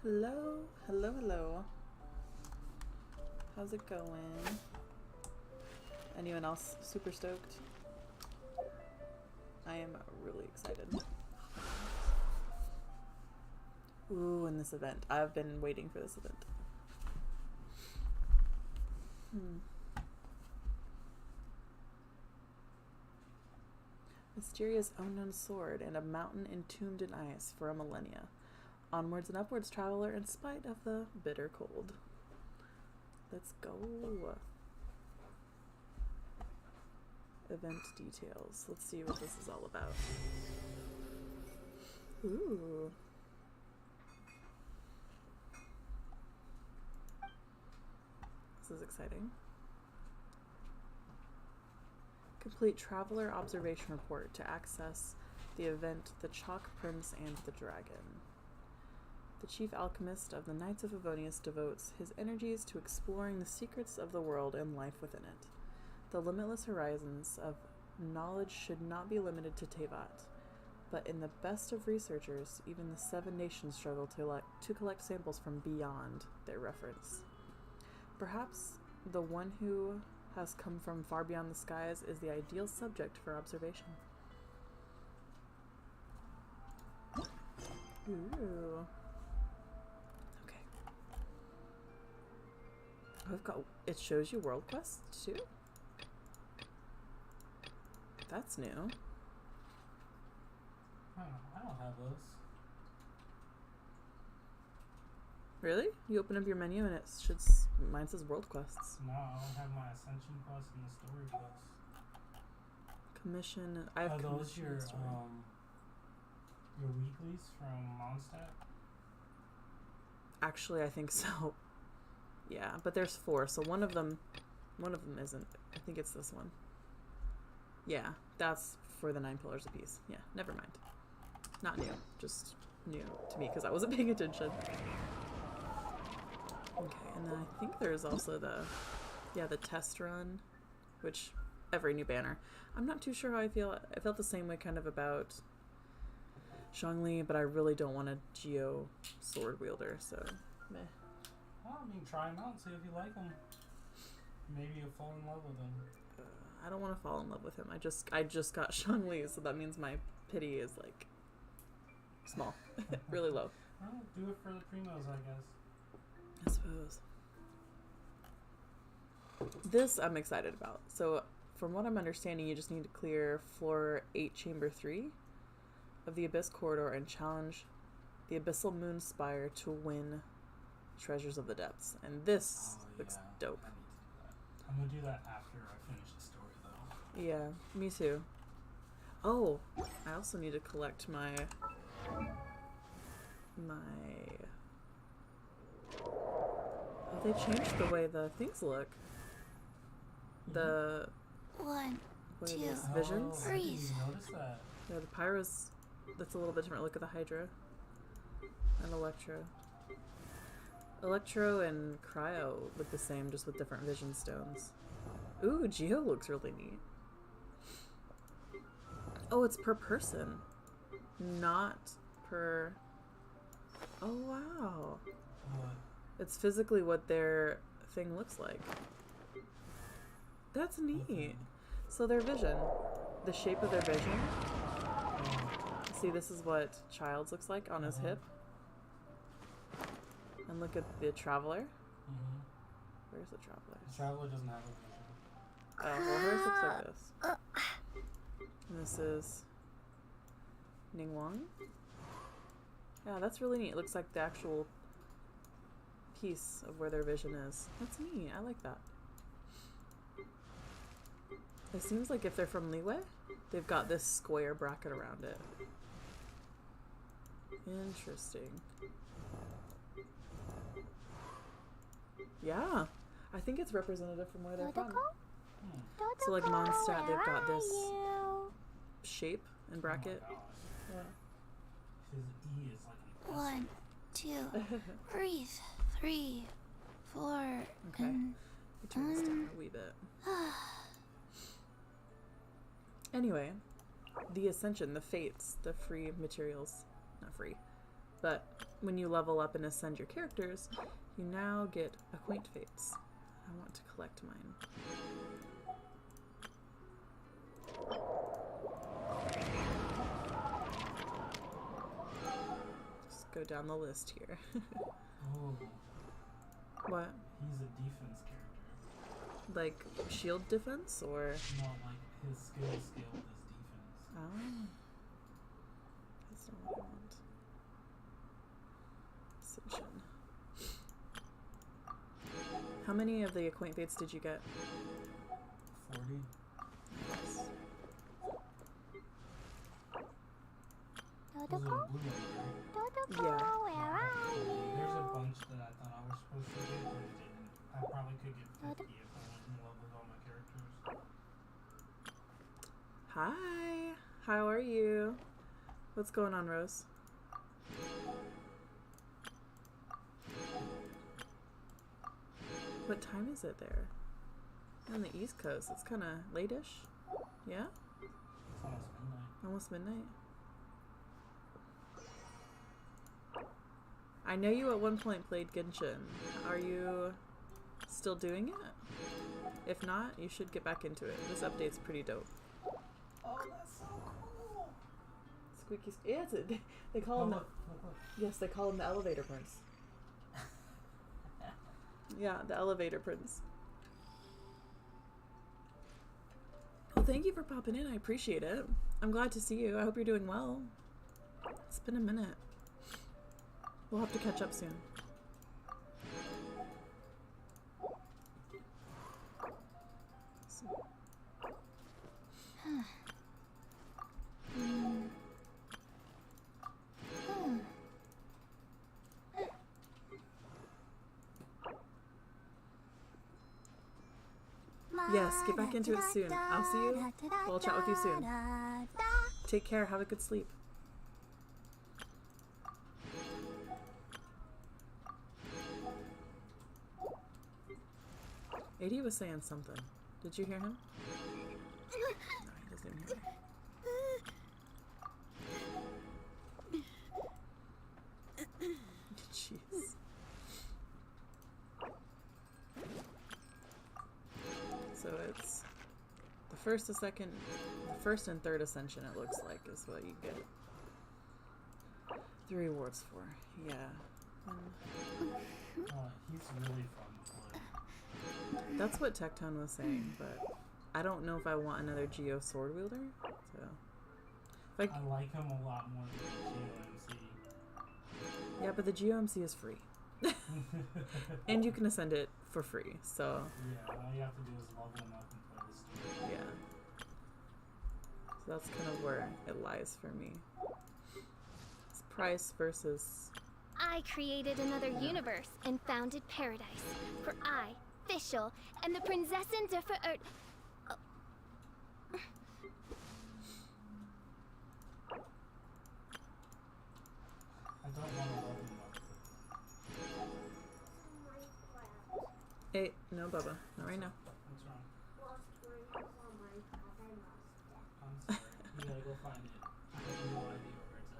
Hello, hello, hello. How's it going? Anyone else super stoked? I am really excited. Ooh, and this event. I've been waiting for this event. Mysterious unknown sword and a mountain entombed in ice for a millennia. Onwards and upwards, traveler, in spite of the bitter cold. Let's go. Event details. Let's see what this is all about. Ooh. This is exciting. Complete traveler observation report to access the event The Chalk Prince and the Dragon. The chief alchemist of the Knights of Favonius devotes his energies to exploring the secrets of the world and life within it. The limitless horizons of knowledge should not be limited to Tevat, but in the best of researchers, even the Seven Nations struggle to collect samples from beyond their reference. Perhaps the one who has come from far beyond the skies is the ideal subject for observation. Ooh. Okay. I've got, it shows you world quests too? That's new. I don't have those. Really? You open up your menu and it should, mine says world quests. No, I don't have my ascension quest and the story quest. Commission, I have Are those commission your story. your weeklies from Mondstadt? Actually, I think so. Yeah, but there's 4, so one of them isn't. I think it's this one. Yeah, that's for the 9 pillars apiece. Yeah, never mind. Not new, just new to me because I wasn't paying attention. Okay, and then I think there's also the test run, which every new banner. I'm not too sure how I feel. I felt the same way kind of about Zhongli, but I really don't want a Geo sword wielder, so meh. Well, I mean, try them out and see if you like them. Maybe you'll fall in love with them. I don't want to fall in love with him. I just got Zhongli, so that means my pity is like small, really low. Well, do it for the primos, I guess. I suppose. This I'm excited about. So, from what I'm understanding, you just need to clear floor 8, chamber 3 of the Abyss Corridor and challenge the Abyssal Moon Spire to win Treasures of the Depths. And this looks dope. I need to do that. I'm gonna do that after I finish the story, though. Yeah, me too. Oh, I also need to collect my Oh, they changed the way the things look. The One, what are two, these, visions? I didn't Breathe. even notice that. Yeah, the Pyro's, that's a little bit different. Look at the Hydra and Electro. Electro and Cryo look the same, just with different vision stones. Ooh, Geo looks really neat. Oh, it's per person, not per... Oh, wow. What? It's physically what their thing looks like. That's neat. So their vision, the shape of their vision. See, this is what Child's looks like on his hip. And look at the Traveler. Mm-hmm. Where's the Traveler? The Traveler doesn't have a vision. Oh, well, hers looks like this. And this is Ningguang. Yeah, that's really neat. It looks like the actual piece of where their vision is. That's neat. I like that. It seems like if they're from Liyue, they've got this square bracket around it. Interesting. Yeah, I think it's representative from where they're from. So like Mondstadt, they've got this shape and bracket. Oh my gosh. Yeah. His E is like an S. one, two, breathe, 3, 4, Okay. and We turn this down a wee bit. Anyway, the Ascension, the Fates, the free materials, not free, But when you level up and ascend your characters, you now get Acquaint Fates. I want to collect mine. Just go down the list here. Oh, What? he's a defense character. Like shield defense or? No, like his skill is defense. Oh. That's not what I want. Ascension. How many of the Acquaint Fates did you get? 40. Nice. Those are blue ones, right? Yeah. Where are There's a you? bunch that I thought I was supposed to get, but I didn't. I probably could get 50 if I went and leveled all my characters. Hi. How are you? What's going on, Rose? What time is it there? On the East Coast. It's kind of late-ish. Yeah? It's almost midnight. Almost midnight. I know you at one point played Genshin. Are you still doing it? If not, you should get back into it. This update's pretty dope. Oh, that's so cool! Squeaky. Yeah, they call him. Look. Yes, they call him the Elevator Prince. Yeah, the Elevator Prince. Well, thank you for popping in. I appreciate it. I'm glad to see you. I hope you're doing well. It's been a minute. We'll have to catch up soon. Yes, get back into it soon. I'll see you. We'll chat with you soon. Take care. Have a good sleep. 80 was saying something. Did you hear him? No, he doesn't even hear me. Jeez. So it's the first and third ascension, it looks like, is what you get the rewards for. Yeah. He's really fun to play. That's what Tectone was saying, but I don't know if I want another Geo sword wielder. So, like, I like him a lot more than GeoMC. yeah, but the GeoMC is free, and you can ascend it for free. So Yeah, all you have to do is level him up and play the story. yeah, so that's kind of where it lies for me. It's price versus. I created another universe and founded paradise. For I, Fischl, and the Prinzessin der Verirrt. I don't want to level him up. Hey, no, Bubba, not right now. What's wrong? I'm sorry. You gotta go find it. I have no idea where it's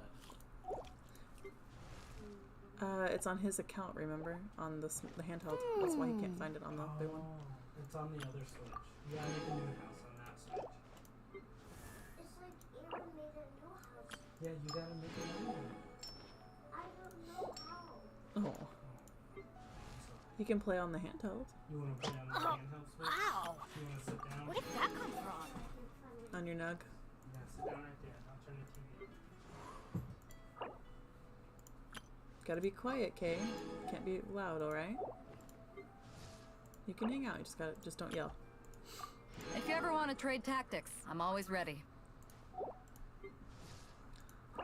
at. It's on his account. Remember, on the handheld. That's why he can't find it on the big one. Oh, it's on the other Switch. You gotta make a new house on that Switch. It's like Aaron made a new house. Yeah, you gotta make a new one. I don't know how. Oh, I'm sorry. he can play on the handheld. You wanna play on the handheld Switch? Ow! You wanna sit down? Where did that come from? On your nug. Yeah, sit down right there. I'll turn the TV. Gotta be quiet, Kay. Can't be loud, alright? You can hang out, just don't yell. If you ever want to trade tactics, I'm always ready.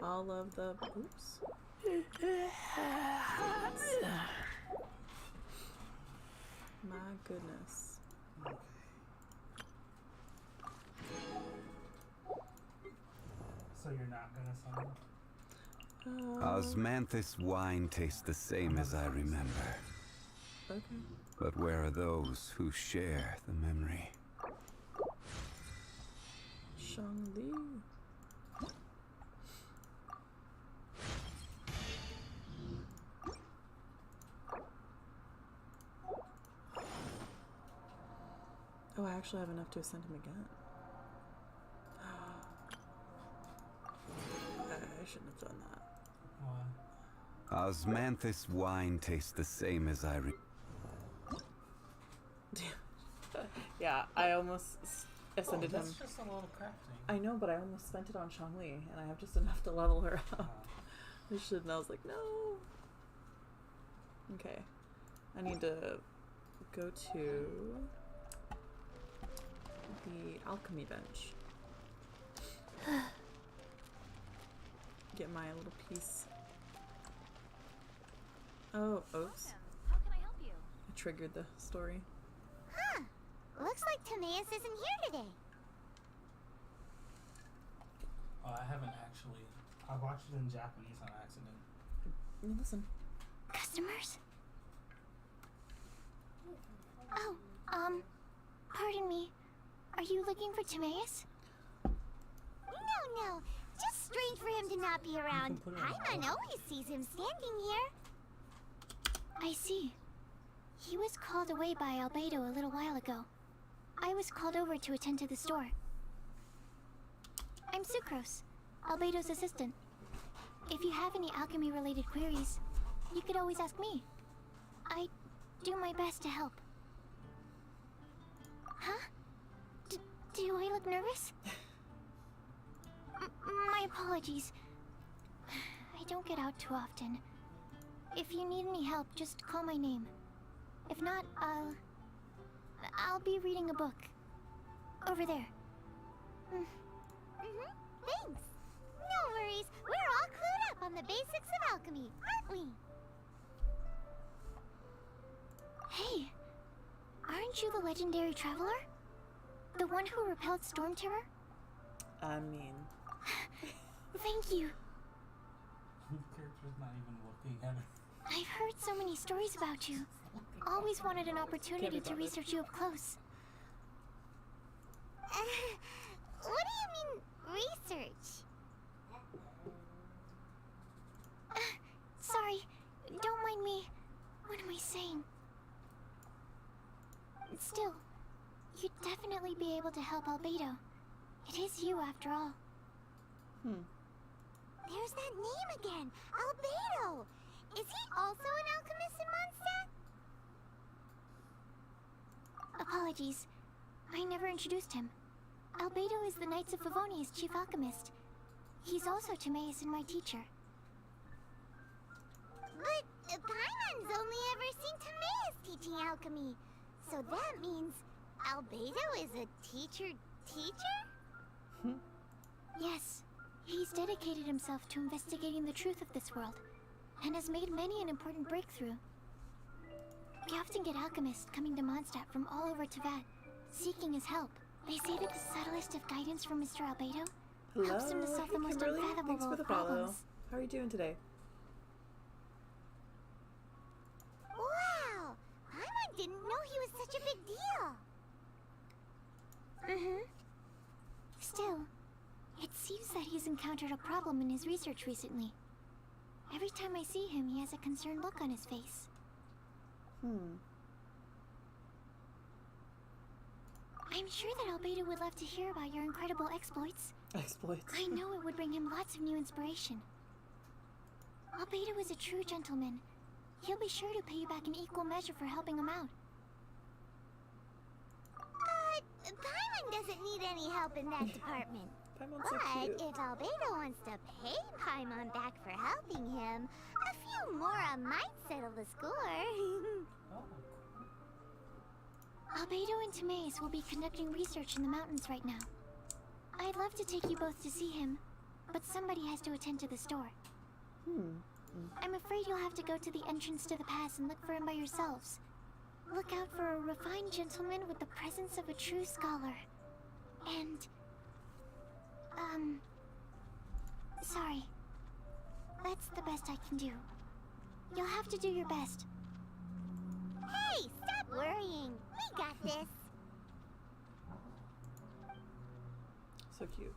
All of the oops. My goodness. Okay. So you're not gonna summon? Osmanthus wine tastes the same as I remember. Okay. But where are those who share the memory? Shangli. Oh, I actually have enough to ascend him again. I shouldn't have done that. Why? Osmanthus wine tastes the same as I Yeah, I almost ascended him. That's just a little crafting. I know, but I almost spent it on Shangli, and I have just enough to level her up. I should, and I was like, no. Okay, I need to go to the alchemy bench. Get my little piece. Oh, oops. How can I help you? I triggered the story. Huh. Looks like Timaeus isn't here today. Oh, I haven't actually. I watched it in Japanese on accident. Listen. Customers? Oh, pardon me. Are you looking for Timaeus? No. Just strange for him to not be around. put it on Paimon always sees him standing here. I see. He was called away by Albedo a little while ago. I was called over to attend to the store. I'm Sucrose, Albedo's assistant. If you have any alchemy-related queries, you could always ask me. I do my best to help. Huh? Do I look nervous? My apologies. I don't get out too often. If you need any help, just call my name. If not, I'll be reading a book. Over there. Thanks. No worries. We're all clued up on the basics of alchemy, aren't we? Hey, aren't you the legendary traveler? The one who repelled Storm Terror? I mean, Thank you. The character's not even looking at it. I've heard so many stories about you. Always wanted an opportunity to research you up close. What do you mean, research? Sorry, don't mind me. What am I saying? Still, you'd definitely be able to help Albedo. It is you, after all. There's that name again, Albedo. Is he also an alchemist in Mondstadt? Apologies. I never introduced him. Albedo is the Knights of Favonia's chief alchemist. He's also Timaeus and my teacher. But Paimon's only ever seen Timaeus teaching alchemy. So that means Albedo is a teacher? Yes, he's dedicated himself to investigating the truth of this world, and has made many an important breakthrough. We often get alchemists coming to Mondstadt from all over Teyvat, seeking his help. They say that the subtlest of guidance from Mr. Albedo helps him to solve the most Kimberly. Thanks unfathomable for the of follow. problems. How are you doing today? Wow! Paimon didn't know he was such a big deal. Still, it seems that he's encountered a problem in his research recently. Every time I see him, he has a concerned look on his face. I'm sure that Albedo would love to hear about your incredible exploits. Exploits. I know it would bring him lots of new inspiration. Albedo is a true gentleman. He'll be sure to pay you back in equal measure for helping him out. Paimon doesn't need any help in that department. Paimon's so But cute. if Albedo wants to pay Paimon back for helping him, a few mora might settle the score. Oh, Albedo and Timaeus will be conducting research in the mountains right now. I'd love to take you both to see him, but somebody has to attend to the store. I'm afraid you'll have to go to the entrance to the pass and look for him by yourselves. Look out for a refined gentleman with the presence of a true scholar. And... sorry. That's the best I can do. You'll have to do your best. Hey, stop worrying. We got this. So cute.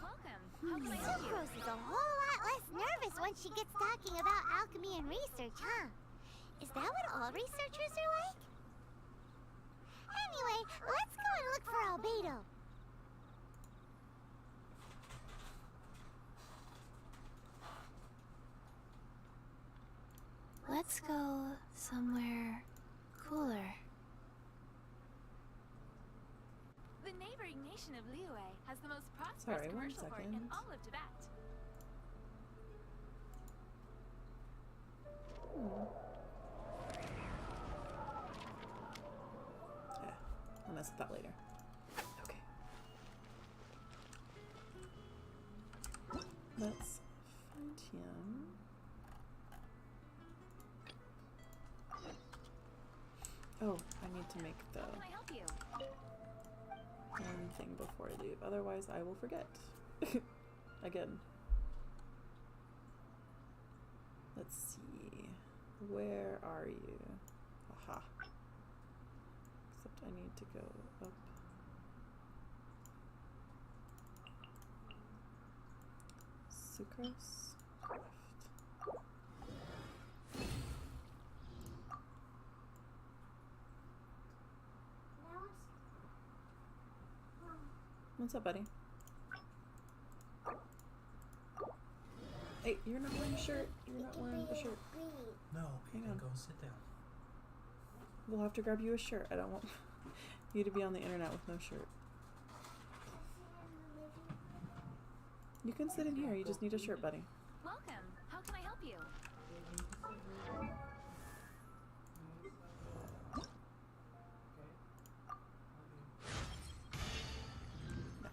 Welcome. How can I help you? Sucrose is a whole lot less nervous when she gets talking about alchemy and research, huh? Is that what all researchers are like? Anyway, let's go and look for Albedo. Let's go somewhere cooler. The neighboring nation of Liyue has the most prosperous Sorry, one commercial port in second. all of Tibet. Yeah, I'll mess with that later. Okay. Let's find him. Oh, I need to make the How can I help you? one thing before I leave. Otherwise, I will forget. Again. Let's see. Where are you? Aha. Except I need to go up. Sucrose. Craft. What's up, buddy? Hey, you're not wearing a shirt. You're not wearing a shirt. No, Hang Aiden, on. go sit down. We'll have to grab you a shirt. I don't want you to be on the internet with no shirt. You can sit in here. You just need a shirt, buddy. Welcome. How can I help you?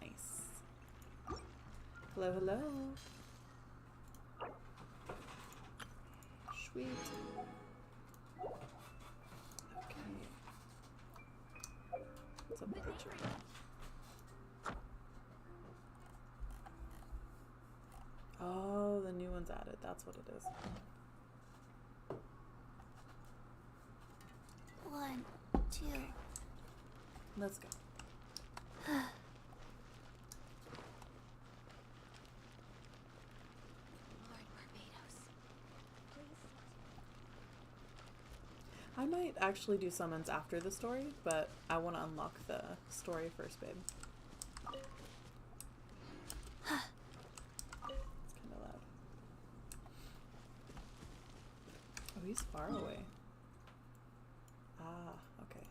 Nice. Hello, hello. Sweet. Okay. What's up with the shirt? Oh, the new one's added. That's what it is. 1, 2. Let's go. Lord Barbados. I might actually do summons after the story, but I want to unlock the story first, babe. It's kind of loud. Oh, he's far away. Ah, okay.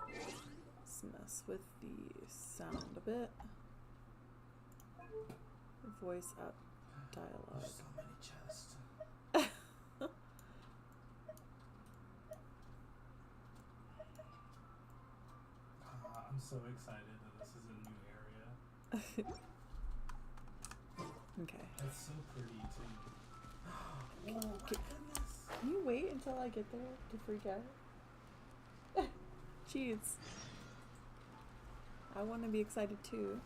Let's mess with the sound a bit. Voice up dialogue. There's so many chests. I'm so excited that this is a new area. Okay. It's so pretty too. Oh my Okay. goodness. Can you wait until I get there to freak out? Jeez. I want to be excited too.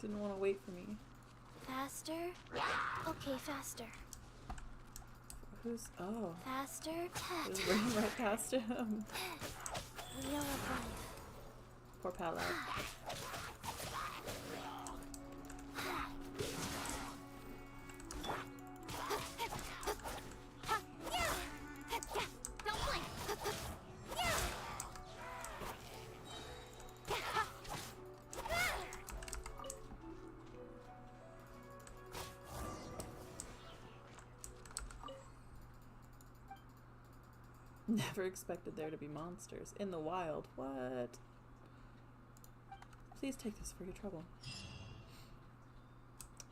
Didn't want to wait for me. Faster? Okay, faster. Who's. Oh. Faster? Just running right past him. Wheel of life. Poor Pala. Don't blink. Never expected there to be monsters in the wild. What? Please take this for your trouble.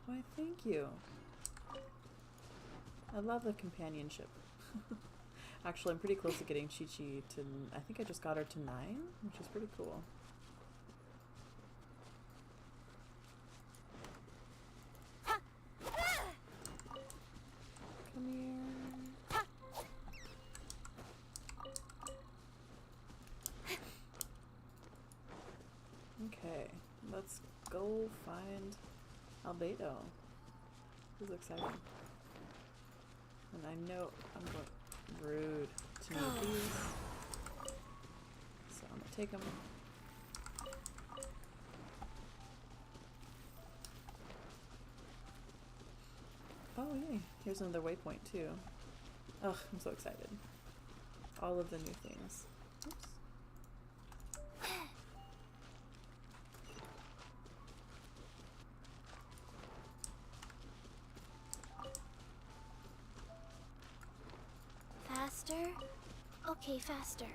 Why, thank you. I love the companionship. Actually, I'm pretty close to getting Chi-Chi to... I think I just got her to 9, which is pretty cool. Come here. Okay, let's go find Albedo. This is exciting. And I know I'm going rude to need these. So I'm gonna take them. Oh, yay. Here's another waypoint, too. Ugh, I'm so excited. All of the new things. Oops. Faster? Okay, faster.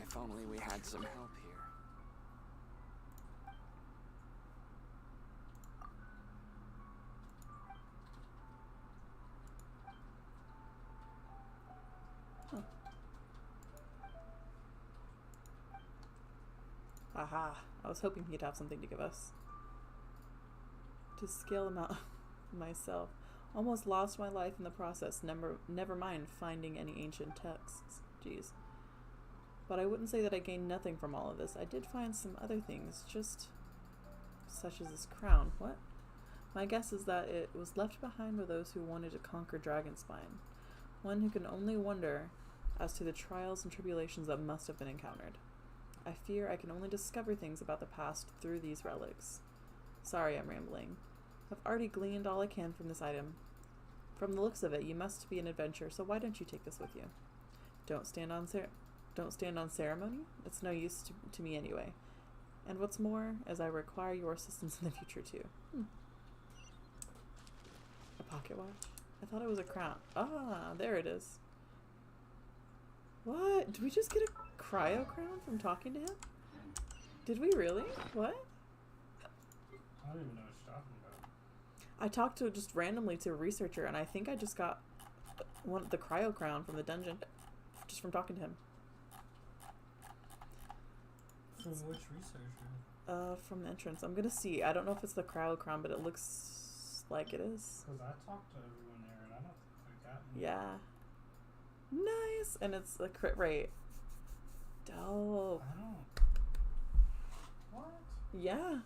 If only we had some help here. Aha. I was hoping he'd have something to give us. To scale them out myself. Almost lost my life in the process. Never mind finding any ancient texts. Jeez. But I wouldn't say that I gained nothing from all of this. I did find some other things, just such as this crown. What? My guess is that it was left behind by those who wanted to conquer Dragonspine. One who can only wonder as to the trials and tribulations that must have been encountered. I fear I can only discover things about the past through these relics. Sorry, I'm rambling. I've already gleaned all I can from this item. From the looks of it, you must be an adventurer, so why don't you take this with you? Don't stand on ceremony? It's no use to me anyway. And what's more, as I require your assistance in the future too. A pocket watch? I thought it was a crown. Ah, there it is. What? Did we just get a cryo crown from talking to him? Did we really? What? I don't even know what you're talking about. I talked to just randomly to a researcher, and I think I just got the cryo crown from the dungeon, just from talking to him. From which researcher? From the entrance. I'm gonna see. I don't know if it's the cryo crown, but it looks like it is. Because I talked to everyone there, and I don't think I got one. Yeah. Nice, and it's a crit rate. Dope. I don't. What? Yeah.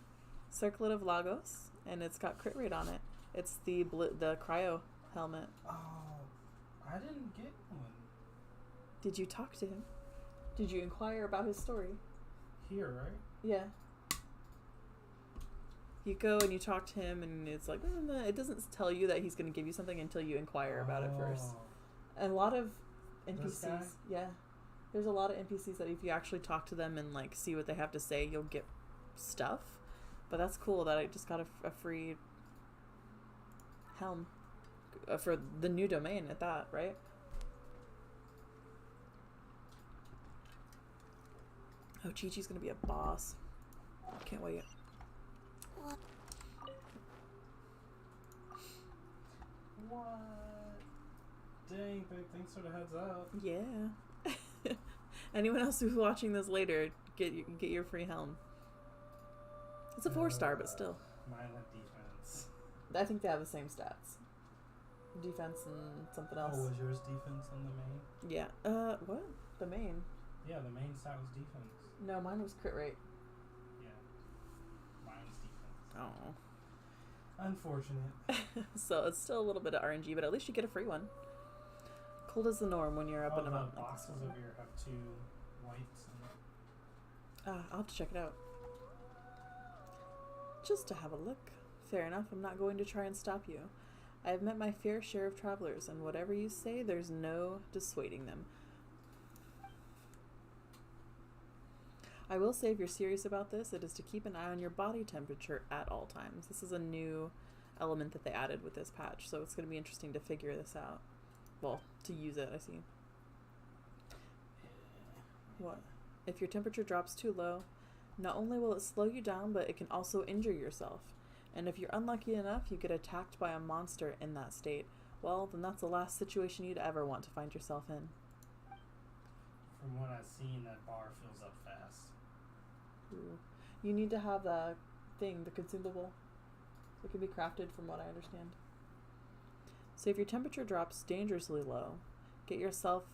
Circlet of Lagos, and it's got crit rate on it. It's the cryo helmet. Oh, I didn't get one. Did you talk to him? Did you inquire about his story? Here, right? Yeah. You go and you talk to him, and it's like, it doesn't tell you that he's going to give you something until you inquire about it first. And a lot of This guy? NPCs, yeah. There's a lot of NPCs that if you actually talk to them and like see what they have to say, you'll get stuff. But that's cool that I just got a free helm for the new domain at that, right? Oh, Chi-Chi's gonna be a boss. I can't wait. What? Dang, babe, thanks for the heads up. Yeah. Anyone else who's watching this later, get your free helm. It's a 4-star, but still. Mine had defense. I think they have the same stats. Defense and something else. Oh, was yours defense on the main? Yeah. What? The main? Yeah, the main stat was defense. No, mine was crit rate. Yeah. Mine was defense. Oh. Unfortunate. So it's still a little bit of RNG, but at least you get a free one. Cold as the norm when you're up in a mountain. The boxes over here have 2 whites in it. I'll have to check it out. Just to have a look. Fair enough, I'm not going to try and stop you. I have met my fair share of travelers, and whatever you say, there's no dissuading them. I will say, if you're serious about this, it is to keep an eye on your body temperature at all times. This is a new element that they added with this patch, so it's going to be interesting to figure this out. Well, to use it, I see. What? If your temperature drops too low, not only will it slow you down, but it can also injure yourself. And if you're unlucky enough, you get attacked by a monster in that state, well, then that's the last situation you'd ever want to find yourself in. From what I've seen, that bar fills up fast. Ooh. You need to have the thing, the consumable. It can be crafted from what I understand. So if your temperature drops dangerously low, get yourself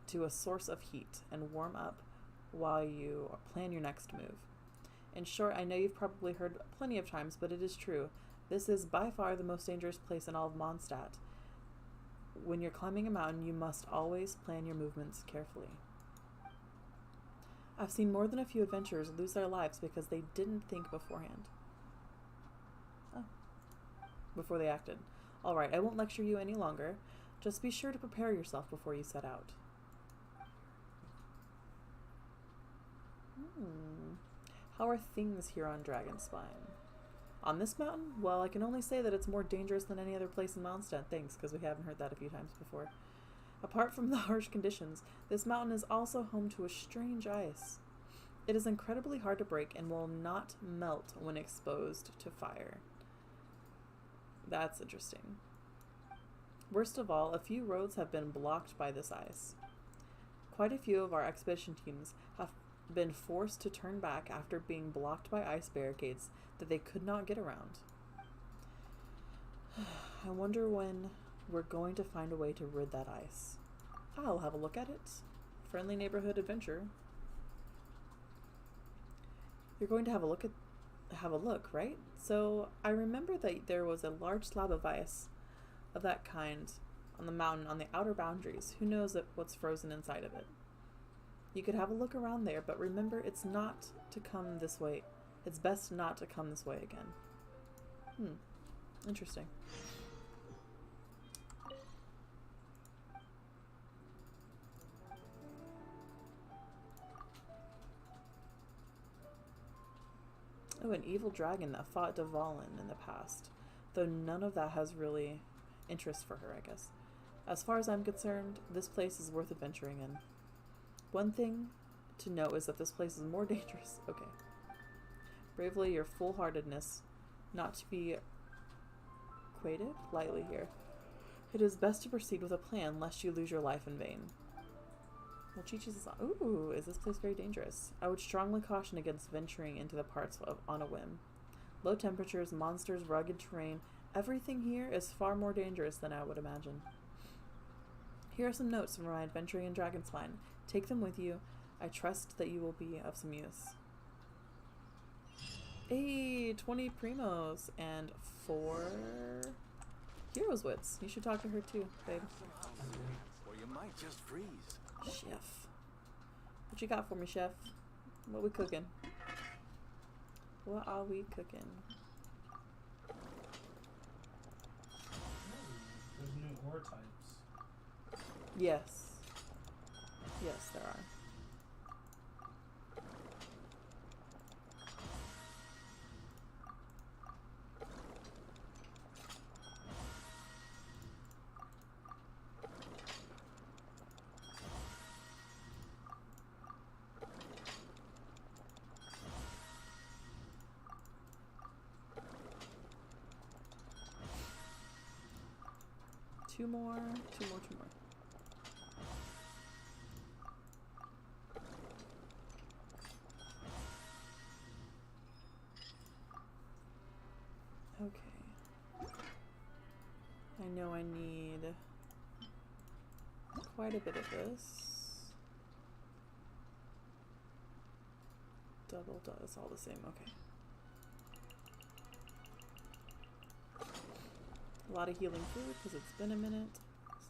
to a source of heat and warm up while you plan your next move. In short, I know you've probably heard plenty of times, but it is true. This is by far the most dangerous place in all of Mondstadt. When you're climbing a mountain, you must always plan your movements carefully. I've seen more than a few adventurers lose their lives because they didn't think beforehand. Oh. Before they acted. Alright, I won't lecture you any longer. Just be sure to prepare yourself before you set out. How are things here on Dragonspine? On this mountain? Well, I can only say that it's more dangerous than any other place in Mondstadt. Thanks, because we haven't heard that a few times before. Apart from the harsh conditions, this mountain is also home to a strange ice. It is incredibly hard to break and will not melt when exposed to fire. That's interesting. Worst of all, a few roads have been blocked by this ice. Quite a few of our expedition teams have been forced to turn back after being blocked by ice barricades that they could not get around. I wonder when we're going to find a way to rid that ice. I'll have a look at it. Friendly neighborhood adventure. You're going to have a look, right? So I remember that there was a large slab of ice of that kind on the mountain on the outer boundaries. Who knows what's frozen inside of it? You could have a look around there, but remember, it's not to come this way. It's best not to come this way again. Interesting. Oh, an evil dragon that fought Dvalin in the past. Though none of that has really interest for her, I guess. As far as I'm concerned, this place is worth adventuring in. One thing to note is that this place is more dangerous. Okay. Bravely, your foolhardiness, not to be quoted lightly here. It is best to proceed with a plan, lest you lose your life in vain. Well, Chi-Chi's is... Ooh, is this place very dangerous? I would strongly caution against venturing into the parts on a whim. Low temperatures, monsters, rugged terrain, everything here is far more dangerous than I would imagine. Here are some notes from my adventuring in Dragonspine. Take them with you. I trust that you will be of some use. Hey, 20 primos and 4 heroes wits. You should talk to her too, babe. Or you might just freeze. Chef. What you got for me, chef? What we cooking? What are we cooking? There's new ore types. Yes. Yes, there are. Two more. Okay. I know I need quite a bit of this. Double does all the same, okay. A lot of healing food because it's been a minute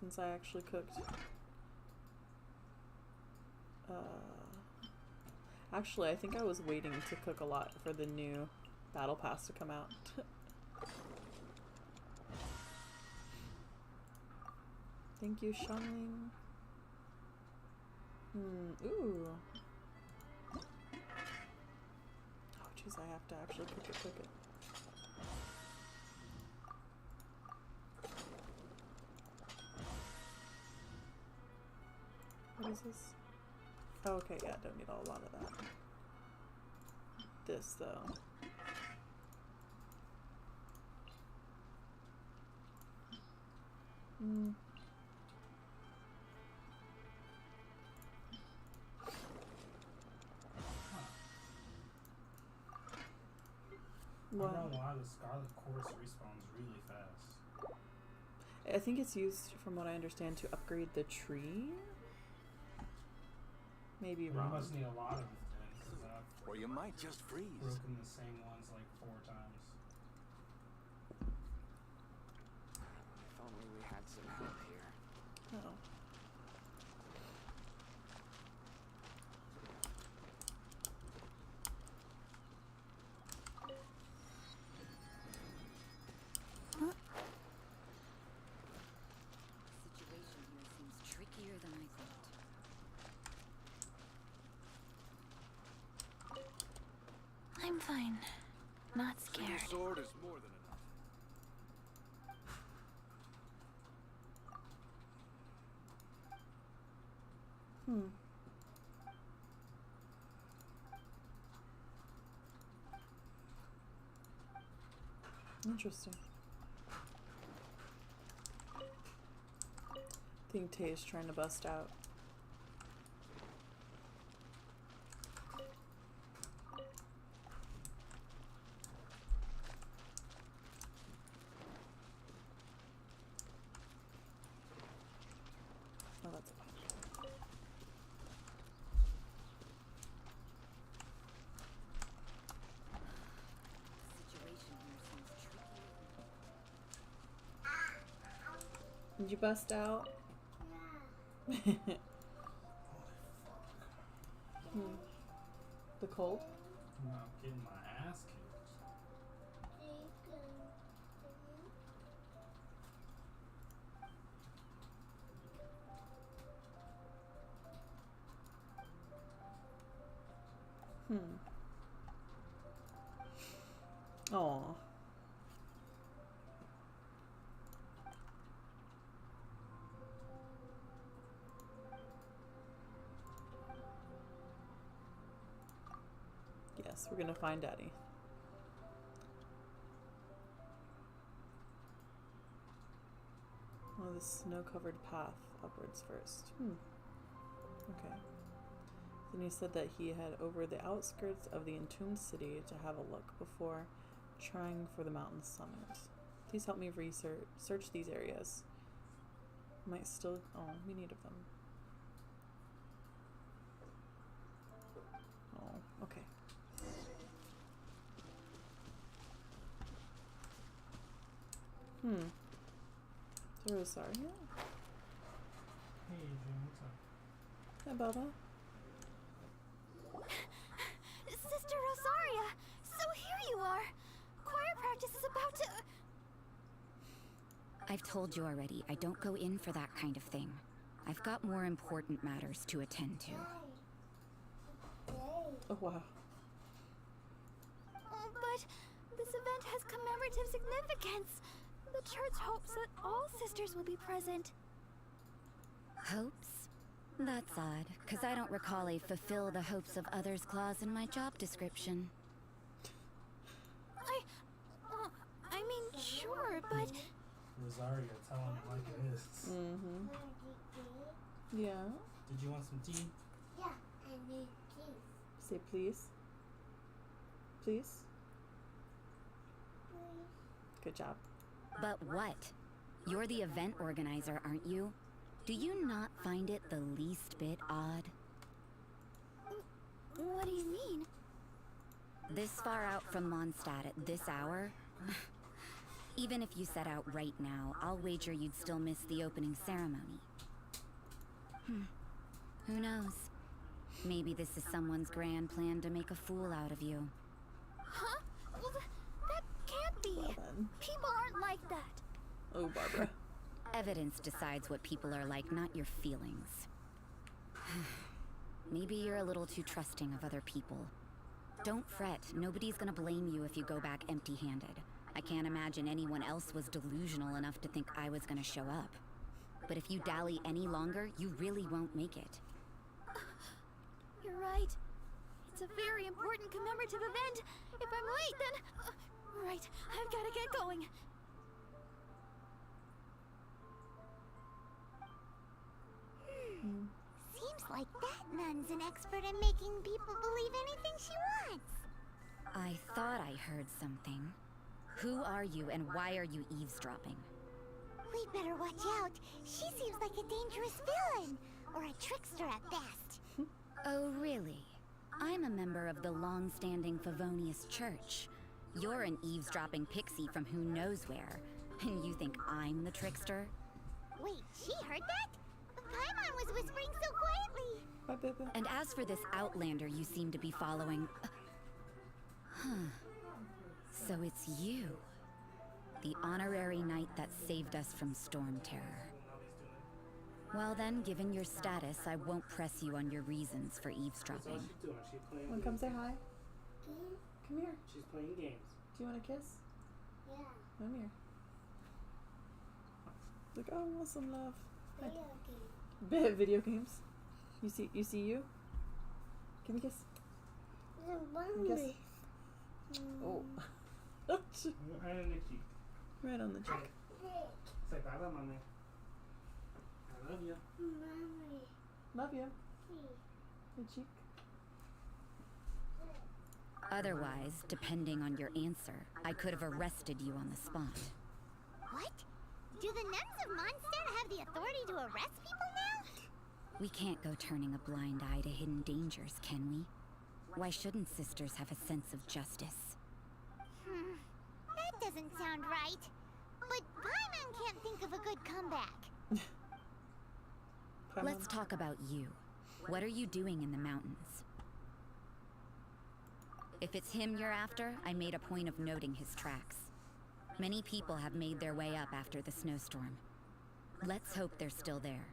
since I actually cooked. Actually, I think I was waiting to cook a lot for the new battle pass to come out. Thank you, Shangling. Ooh. Oh, jeez, I have to actually cook it. What is this? Oh, okay, yeah, don't need a lot of that. This, though. I don't know why the Scarlet Quartz respawns really fast. I think it's used, from what I understand, to upgrade the tree. Maybe You wrong. must need a lot of it then, because I've Or you might just freeze. broken the same ones like 4 times. If only we had some help here. Oh. fine. Not Your scared. sword is more than enough. Interesting. I think Tay's trying to bust out. Oh, that's a punch. Did you bust out? The cold? No, I'm getting my ass kicked. Aw. Yes, we're gonna find Daddy. Oh, this snow-covered path upwards first. Okay. Then he said that he had over the outskirts of the entombed city to have a look before trying for the mountain summit. Please help me search these areas. Might still. Oh, we need of them. Oh, okay. So Rosaria? Hey, Adrian, what's up? Hi, Baba. Sister Rosaria! So here you are! Choir practice is about to... I've told you already, I don't go in for that kind of thing. I've got more important matters to attend to. Oh, wow. Oh, but this event has commemorative significance. The church hopes that all sisters will be present. Hopes? That's odd, because I don't recall a fulfill the hopes of others clause in my job description. I mean, sure, but... Rosaria, tell him it like it is. Yeah. Did you want some tea? Yeah, I need tea. Say please. Please. Good job. But what? You're the event organizer, aren't you? Do you not find it the least bit odd? What do you mean? This far out from Mondstadt at this hour? Even if you set out right now, I'll wager you'd still miss the opening ceremony. Who knows? Maybe this is someone's grand plan to make a fool out of you. Huh? Well, that can't be. Well then. People aren't like that. Oh, Barbara. Evidence decides what people are like, not your feelings. Maybe you're a little too trusting of other people. Don't fret, nobody's gonna blame you if you go back empty-handed. I can't imagine anyone else was delusional enough to think I was gonna show up. But if you dally any longer, you really won't make it. You're right. It's a very important commemorative event. If I'm late, then... right, I've gotta get going. Seems like that nun's an expert in making people believe anything she wants. I thought I heard something. Who are you and why are you eavesdropping? We'd better watch out. She seems like a dangerous villain. Or a trickster at best. Oh, really? I'm a member of the long-standing Favonius Church. You're an eavesdropping pixie from who knows where. And you think I'm the trickster? Wait, she heard that? Paimon was whispering so quietly. Bye, baby. And as for this outlander you seem to be following... So it's you. The honorary knight that saved us from Storm Terror. Well then, given your status, I won't press you on your reasons for eavesdropping. Wanna come say hi? Come here. She's playing games. Do you want a kiss? Yeah. Come here. Like, oh, I want some love. Hi. Video games. You see you? Give me a kiss. Yes. Oh. Right on the cheek. Right on the cheek. Say bye bye, mommy. I love you. Love you. The cheek. Otherwise, depending on your answer, I could have arrested you on the spot. What? Do the nuns of Mondstadt have the authority to arrest people now? We can't go turning a blind eye to hidden dangers, can we? Why shouldn't sisters have a sense of justice? That doesn't sound right. But Paimon can't think of a good comeback. Let's talk about you. What are you doing in the mountains? If it's him you're after, I made a point of noting his tracks. Many people have made their way up after the snowstorm. Let's hope they're still there.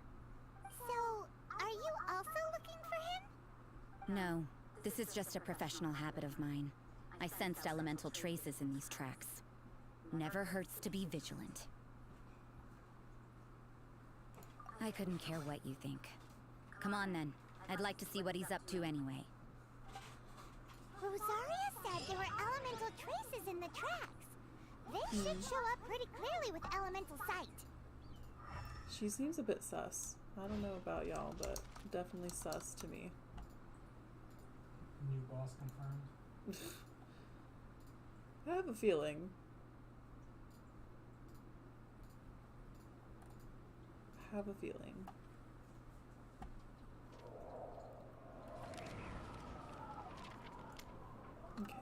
So, are you also looking for him? No, this is just a professional habit of mine. I sensed elemental traces in these tracks. Never hurts to be vigilant. I couldn't care what you think. Come on then. I'd like to see what he's up to anyway. Rosaria said there were elemental traces in the tracks. They should show up pretty clearly with elemental sight. She seems a bit sus. I don't know about y'all, but definitely sus to me. New boss confirmed. I have a feeling. Okay.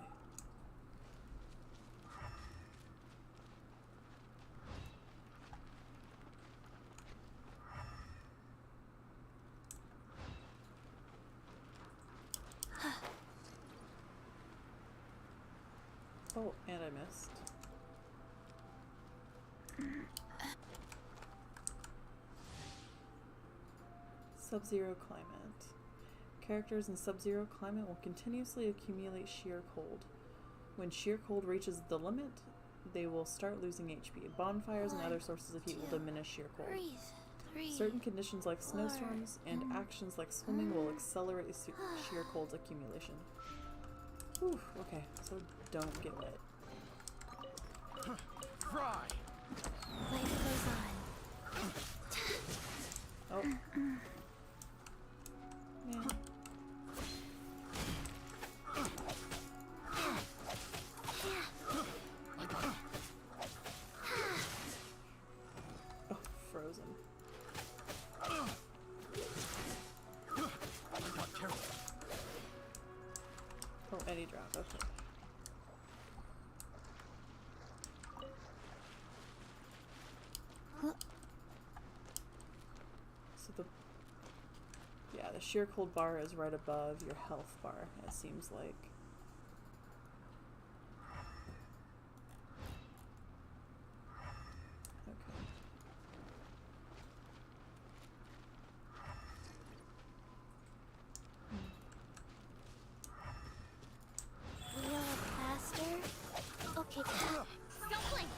Oh, and I missed. Sub-zero climate. Characters in sub-zero climate will continuously accumulate sheer cold. When sheer cold reaches the limit, they will start losing HP. Bonfires and other sources of heat will diminish sheer cold. Certain conditions like snowstorms and actions like swimming will accelerate sheer cold's accumulation. Whew, okay, so don't get wet. Fry! Life goes on. Oh. Man. Oh, frozen. Oh, any drop, okay. So the sheer cold bar is right above your health bar, it seems like. Real faster? Okay, don't blink!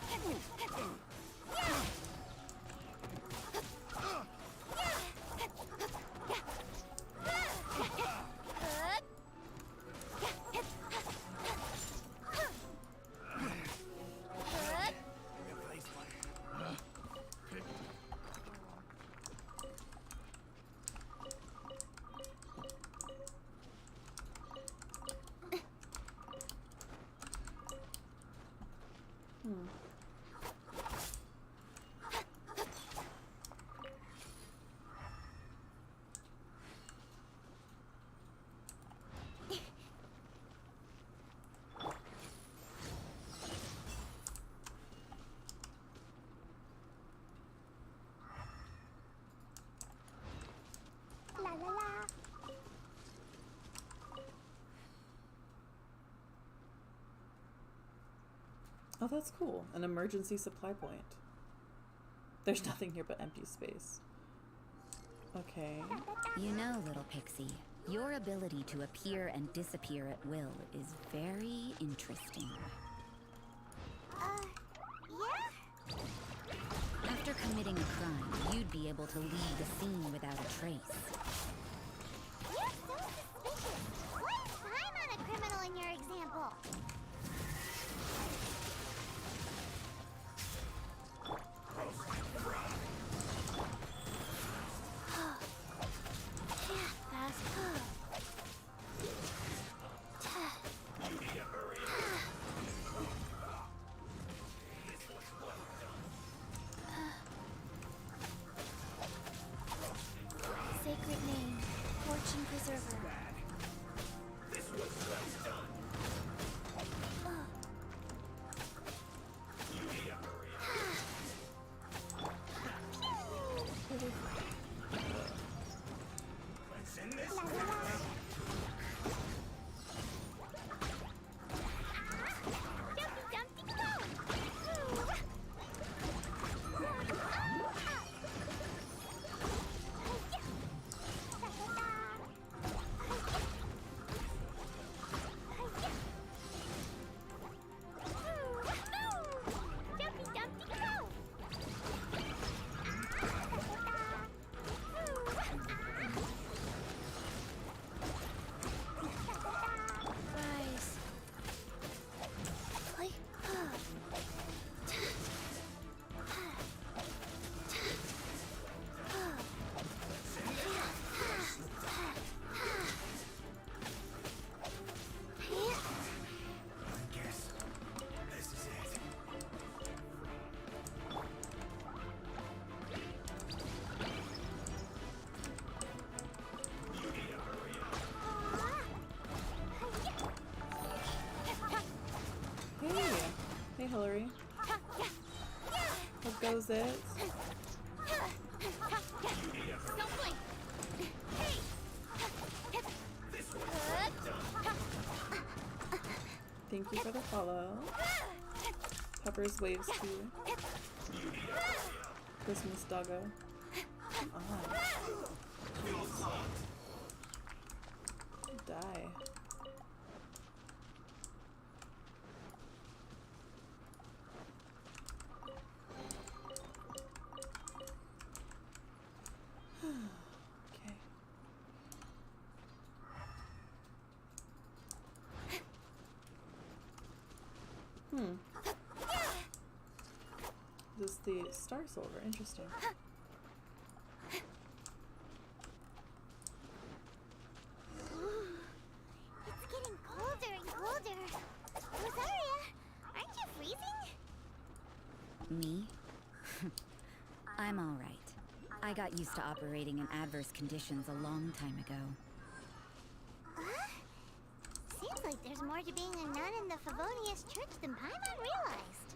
La la la. Oh, that's cool. An emergency supply point. There's nothing here but empty space. Okay. You know, little pixie, Your ability to appear and disappear at will is very interesting. Yeah? After committing a crime, you'd be able to leave the scene without a trace. You're so suspicious. What if I'm not a criminal in your example? Sacred name, Fortune Preserver. Hey, Hillary. What goes it? Thank you for the follow. Pepper's waves to you. Christmas doggo. Die. Okay. This is the Star Silver. Interesting. It's getting colder and colder. Rosaria, aren't you freezing? Me? I'm all right. I got used to operating in adverse conditions a long time ago. Seems like there's more to being a nun in the Favonius Church than Paimon realized.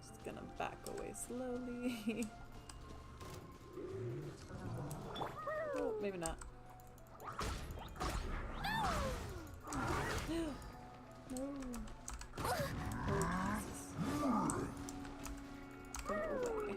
Just gonna back away slowly. Oh, maybe not. No. Oh, go away.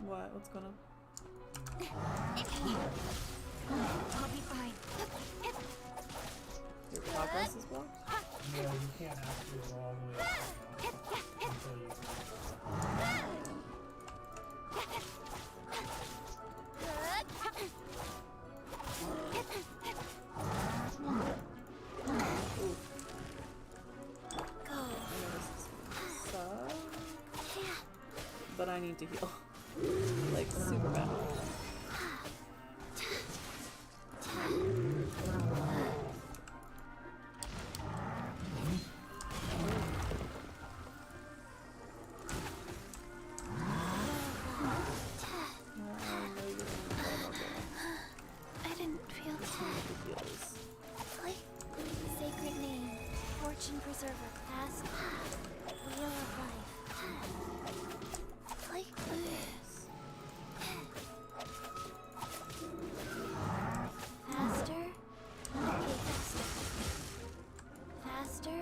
What? What's going on? I'll be fine. Your progress is blocked? No, you can't actually go all the way up until you. But I need to heal. Like, super bad. I didn't feel that. Sacred name, fortune preserver, past, wheel of life. Faster. Okay, faster. Faster.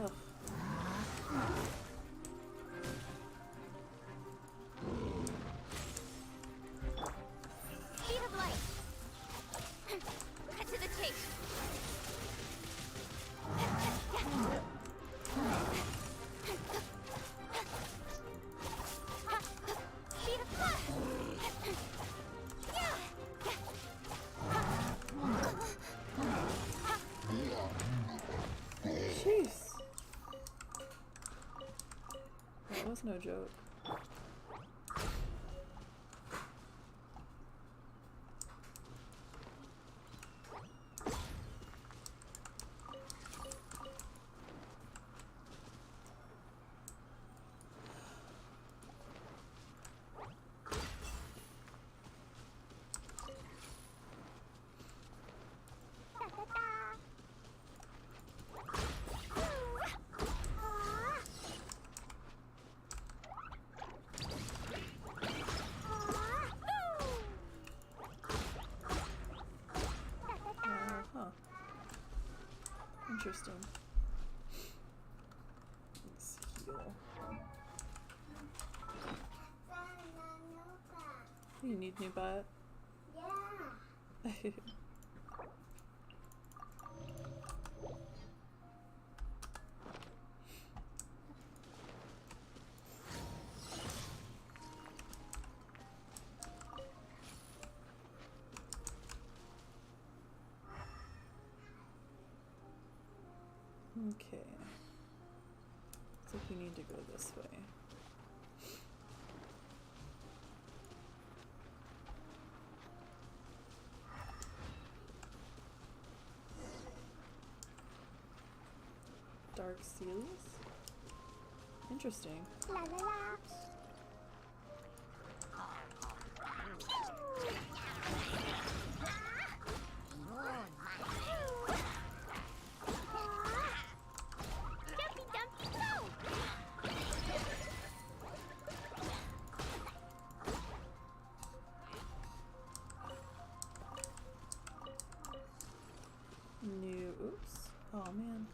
Ugh. Speed of light. Cut to the chase. Speed of flash. Jeez. That was no joke. Huh. Interesting. Let's heal. You need new butt? Yeah. Okay. Looks like we need to go this way. Dark Seals? Interesting. La la la. Dumpy dumpy go. New, oops. Oh man.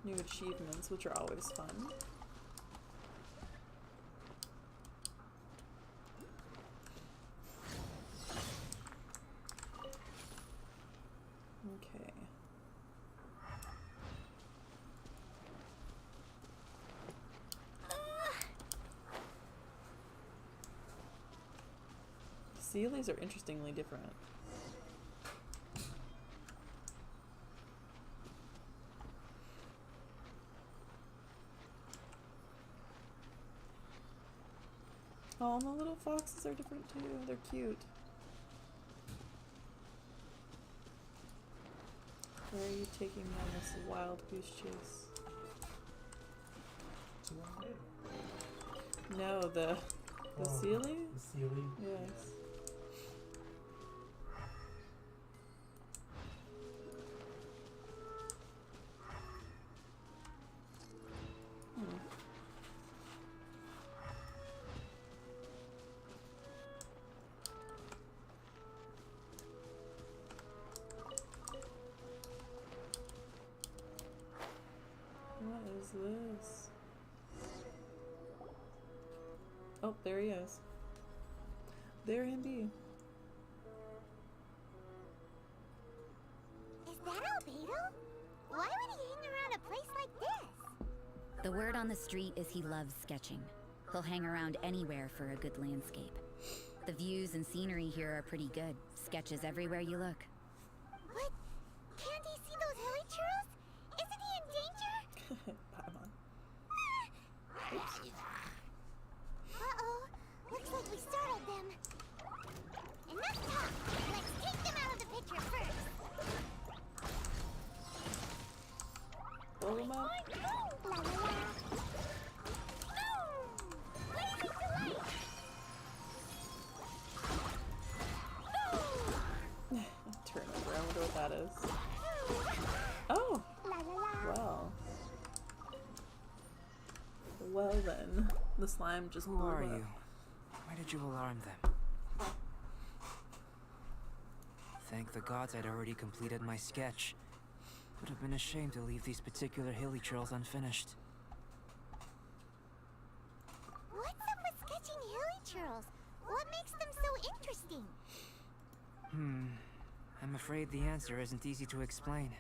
New achievements, which are always fun. Okay. Sealies are interestingly different. Oh, and the little foxes are different too. They're cute. Where are you taking me on this wild goose chase? No, the Sealy? The Sealy? Yes. this? Oh, there he is. There he be. Is that Albedo? Why would he hang around a place like this? The word on the street is he loves sketching. He'll hang around anywhere for a good landscape. The views and scenery here are pretty good. Sketches everywhere you look. What? Can't he see those hilly churros? Isn't he in danger? Paimon. Uh-oh. Looks like we startled them. Enough talk. Let's take them out of the picture first. Blow him up. La la la. Blazing delight. Turn over. I wonder what that is. Oh! La la la. Well. Well then. The slime just Who blew are up. you? Why did you alarm them? Thank the gods I'd already completed my sketch. Would have been ashamed to leave these particular hilly trails unfinished. What's up with sketching hilly churls? What makes them so interesting? I'm afraid the answer isn't easy to explain.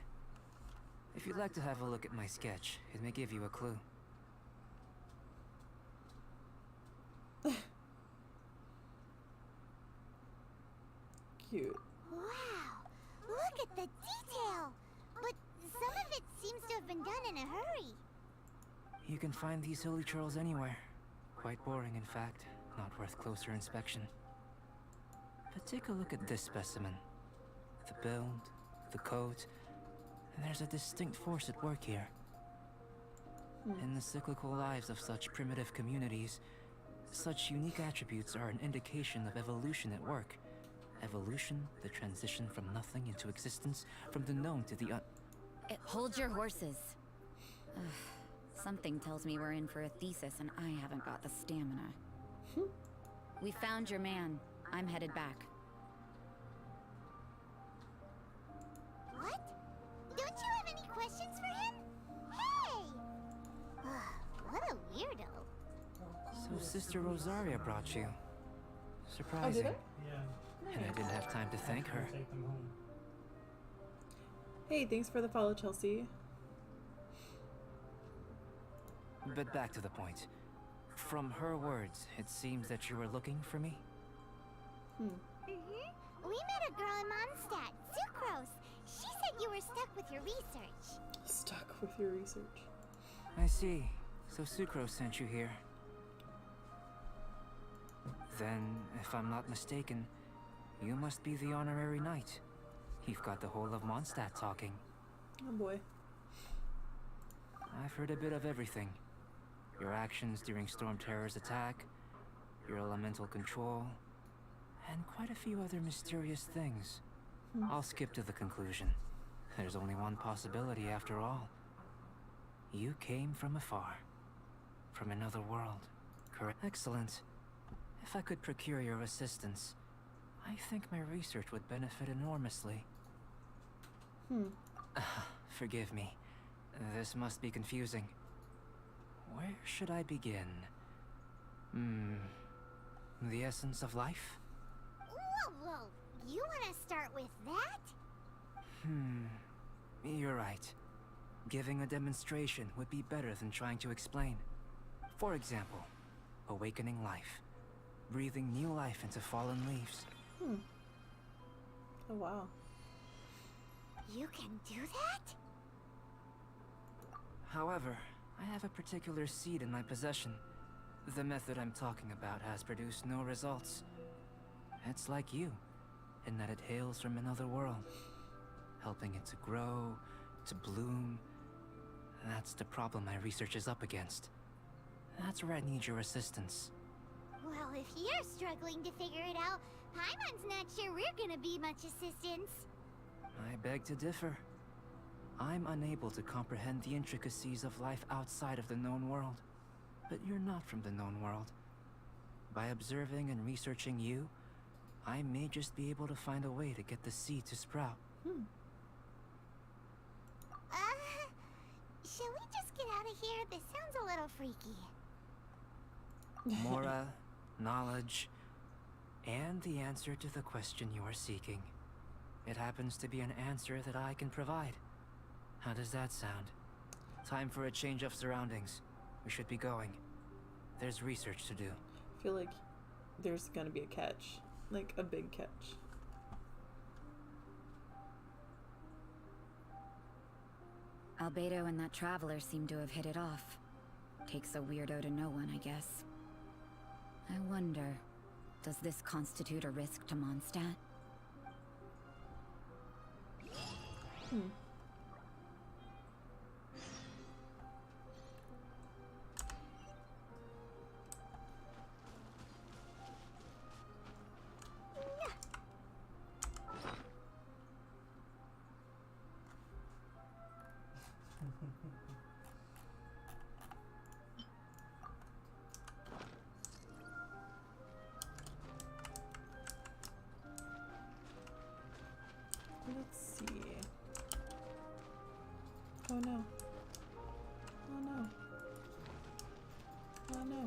If you'd like to have a look at my sketch, it may give you a clue. Cute. Wow, look at the detail! But some of it seems to have been done in a hurry. You can find these hilly trails anywhere. Quite boring, in fact. Not worth closer inspection. But take a look at this specimen. The build, the coat, and there's a distinct force at work here. In the cyclical lives of such primitive communities, such unique attributes are an indication of evolution at work. Evolution, the transition from nothing into existence, from the known to the Hold your horses. Ugh, something tells me we're in for a thesis and I haven't got the stamina. We found your man. I'm headed back. What? Don't you have any questions for him? Hey! What a weirdo. So Sister Rosaria brought you. Oh, Surprising. did it? Yeah. And I didn't have time to thank her. Take them home. Hey, thanks for the follow, Chelsea. But back to the point. From her words, it seems that you were looking for me? We met a girl in Mondstadt, Sucrose. She said you were stuck with your research. Stuck with your research. I see. So Sucrose sent you here. Then, if I'm not mistaken, you must be the honorary knight. You've got the whole of Mondstadt talking. Oh boy. I've heard a bit of everything. Your actions during Storm Terror's attack, your elemental control, and quite a few other mysterious things. I'll skip to the conclusion. There's only one possibility after all. You came from afar. From another world. Correct? Excellent. If I could procure your assistance, I think my research would benefit enormously. Forgive me. This must be confusing. Where should I begin? The essence of life? Whoa. You want to start with that? You're right. Giving a demonstration would be better than trying to explain. For example, awakening life. Breathing new life into fallen leaves. Oh wow. You can do that? However, I have a particular seed in my possession. The method I'm talking about has produced no results. It's like you, in that it hails from another world. Helping it to grow, to bloom. That's the problem my research is up against. That's where I need your assistance. Well, if you're struggling to figure it out, Paimon's not sure we're gonna be much assistance. I beg to differ. I'm unable to comprehend the intricacies of life outside of the known world. But you're not from the known world. By observing and researching you, I may just be able to find a way to get the seed to sprout. Shall we just get out out of here? This sounds a little freaky. Mora, knowledge, and the answer to the question you are seeking. It happens to be an answer that I can provide. How does that sound? Time for a change of surroundings. We should be going. There's research to do. I feel like there's gonna be a catch. Like, a big catch. Albedo and that traveler seem to have hit it off. Takes a weirdo to know one, I guess. I wonder, does this constitute a risk to Mondstadt? Let's see. Oh no. Oh no. Oh no.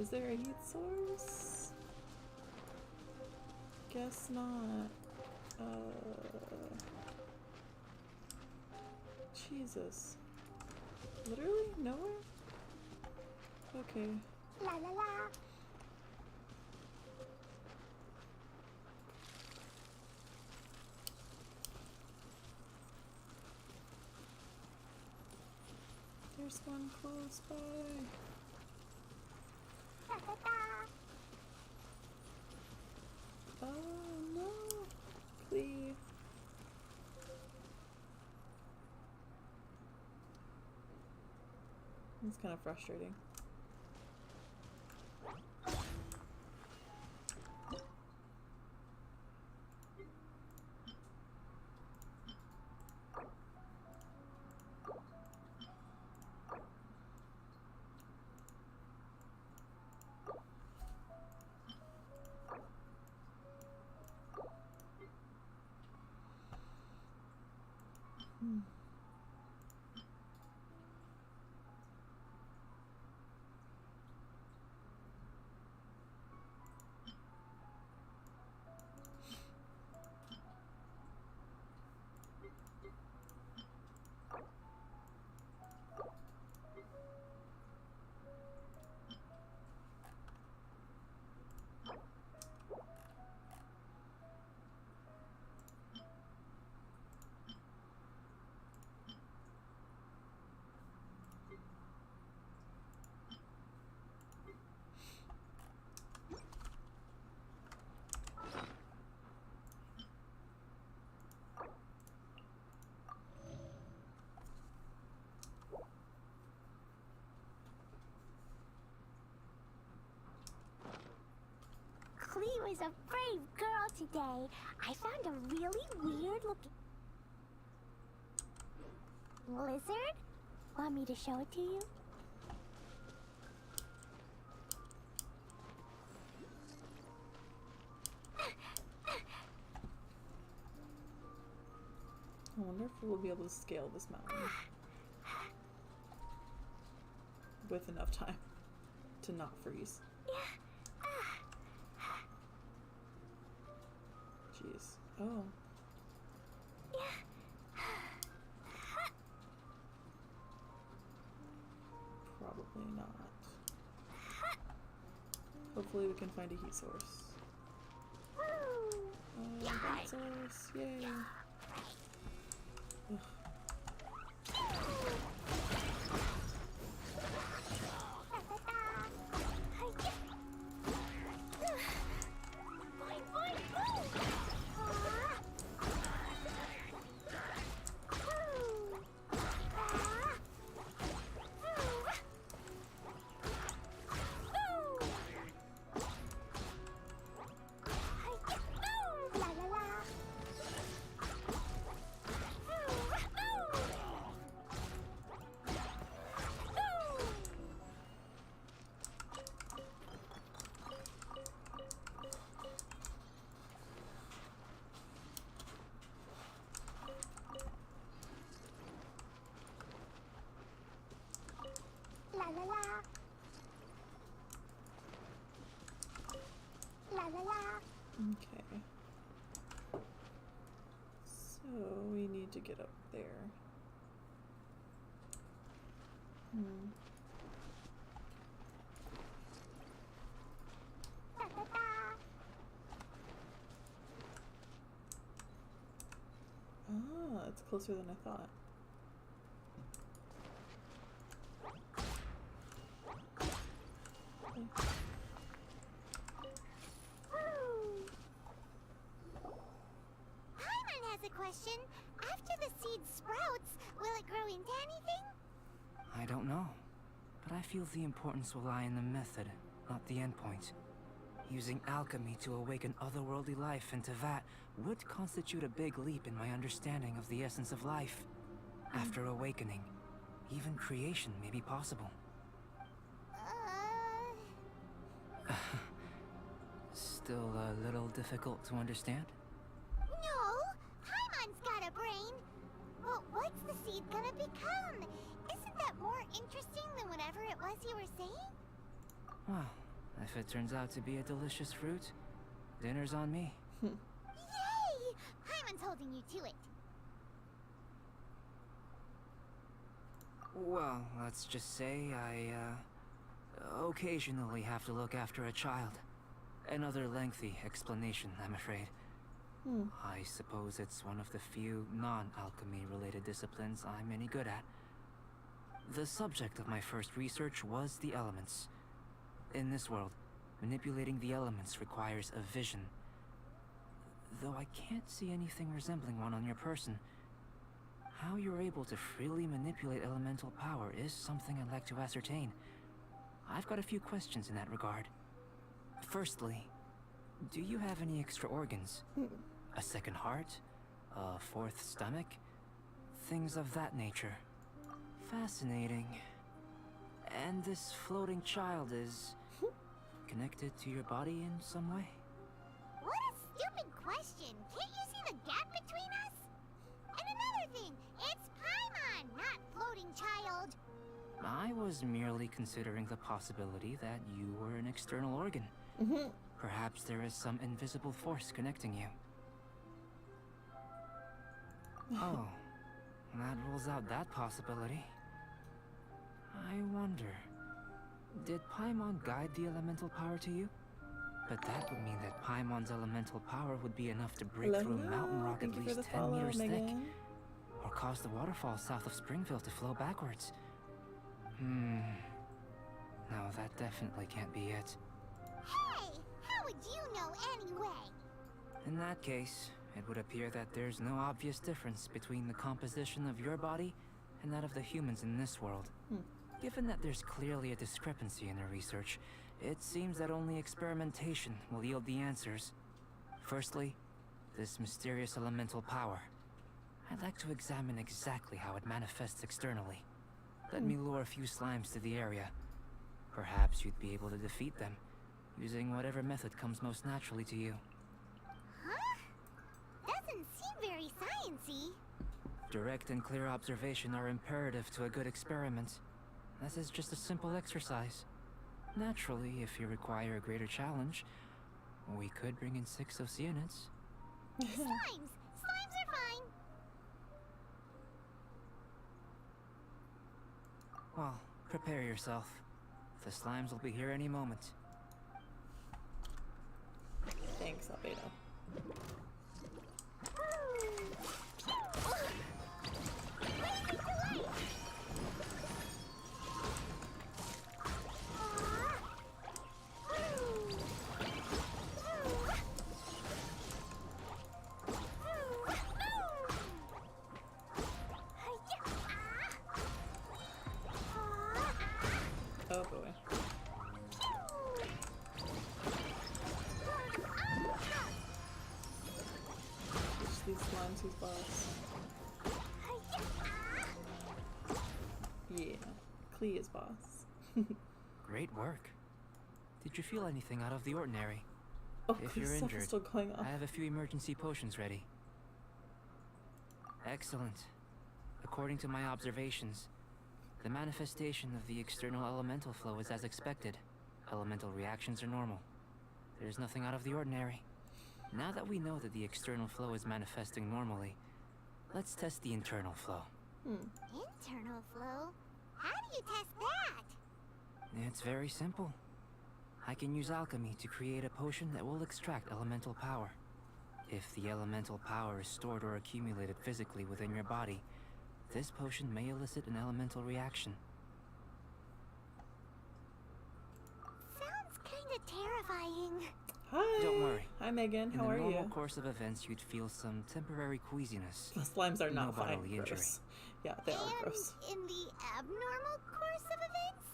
Is there a heat source? Guess not. Jesus. Literally nowhere? Okay. La la la. There's one close by. Da, da, da. Oh no. Please. It's kind of frustrating. Cleo is a brave girl today. I found a really weird looking lizard. Want me to show it to you? I wonder if we'll be able to scale this mountain with enough time to not freeze. Jeez. Oh. Probably not. Hopefully we can find a heat source. Heat source. Yay. Ugh. to get up there. Ah, it's closer than I thought. Okay. Paimon has a question. After the seed sprouts, will it grow into anything? I don't know, but I feel the importance will lie in the method, not the endpoint. Using alchemy to awaken otherworldly life into that would constitute a big leap in my understanding of the essence of life. After awakening, even creation may be possible. Still a little difficult to understand? No, Paimon's got a brain. But what's the seed gonna become? Isn't that more interesting than whatever it was you were saying? Well, if it turns out to be a delicious fruit, dinner's on me. Yay! Paimon's holding you to it. Well, let's just say I, occasionally have to look after a child. Another lengthy explanation, I'm afraid. I suppose it's one of the few non-alchemy related disciplines I'm any good at. The subject of my first research was the elements. In this world, manipulating the elements requires a vision. Though I can't see anything resembling one on your person, how you're able to freely manipulate elemental power is something I'd like to ascertain. I've got a few questions in that regard. Firstly, do you have any extra organs? A second heart? A fourth stomach? Things of that nature. Fascinating. And this floating child is connected to your body in some way? What a stupid question. Can't you see the gap between us? And another thing, it's Paimon, not floating child. I was merely considering the possibility that you were an external organ. Perhaps there is some invisible force connecting you. Oh, that rules out that possibility. I wonder, did Paimon guide the elemental power to you? But that would mean that Paimon's elemental power would be enough to break through a mountain rock at least 10 meters thick, or cause the waterfall south of Springfield to flow backwards. No, that definitely can't be it. Hey, how would you know anyway? In that case, it would appear that there's no obvious difference between the composition of your body and that of the humans in this world. Given that there's clearly a discrepancy in their research, it seems that only experimentation will yield the answers. Firstly, this mysterious elemental power. I'd like to examine exactly how it manifests externally. Let me lure a few slimes to the area. Perhaps you'd be able to defeat them, using whatever method comes most naturally to you. Huh? Doesn't seem very sciencey. Direct and clear observation are imperative to a good experiment. This is just a simple exercise. Naturally, if you require a greater challenge, we could bring in 6 Oceanids. Slimes! Slimes are fine! Well, prepare yourself. The slimes will be here any moment. Thanks, Albedo. Oh boy. It's these slimes who's boss. Yeah, Klee is boss. Great work. Did you feel anything out of the ordinary? Oh, If Klee's you're stuff is injured, still going on. I have a few emergency potions ready. Excellent. According to my observations, the manifestation of the external elemental flow is as expected. Elemental reactions are normal. There's nothing out of the ordinary. Now that we know that the external flow is manifesting normally, let's test the internal flow. Internal flow? How do you test that? It's very simple. I can use alchemy to create a potion that will extract elemental power. If the elemental power is stored or accumulated physically within your body, this potion may elicit an elemental reaction. Sounds kinda terrifying. Hi. Don't worry. Hi, Megan. In How the are normal you? course of events, you'd feel some temporary queasiness. The slimes are No not fine. bodily injury. Gross. Yeah, they are gross. In the abnormal course of events?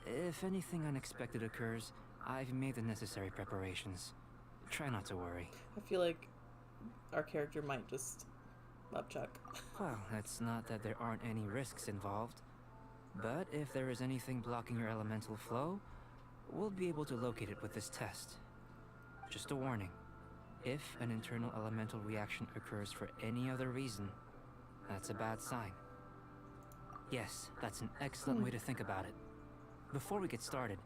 If anything unexpected occurs, I've made the necessary preparations. Try not to worry. I feel like our character might just upchuck. Well, it's not that there aren't any risks involved. But if there is anything blocking your elemental flow, we'll be able to locate it with this test. Just a warning. If an internal elemental reaction occurs for any other reason, that's a bad sign. Yes, that's an excellent way to think about it. Before we get started,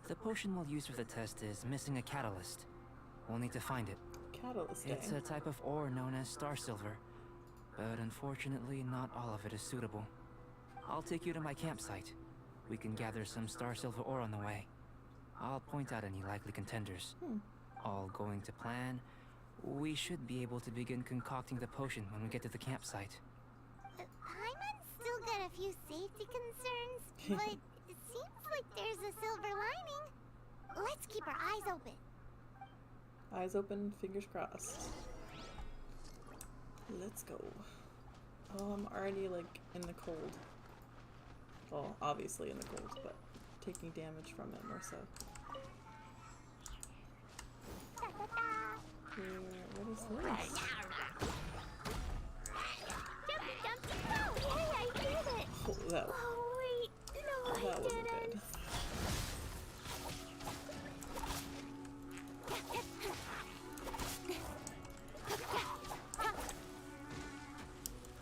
the potion we'll use for the test is missing a catalyst. We'll need to find it. Catalyst. It's a type of ore known as star silver, but unfortunately not all of it is suitable. I'll take you to my campsite. We can gather some star silver ore on the way. I'll point out any likely contenders. All going to plan, we should be able to begin concocting the potion when we get to the campsite. Paimon's still got a few safety concerns, but it seems like there's a silver lining. Let's keep our eyes open. Eyes open, fingers crossed. Let's go. Oh, I'm already like in the cold. Well, obviously in the cold, but taking damage from it more so. Here, what is this? Oh, hey, I did it! Oh, that, Oh, wait. No, I that wasn't didn't. good.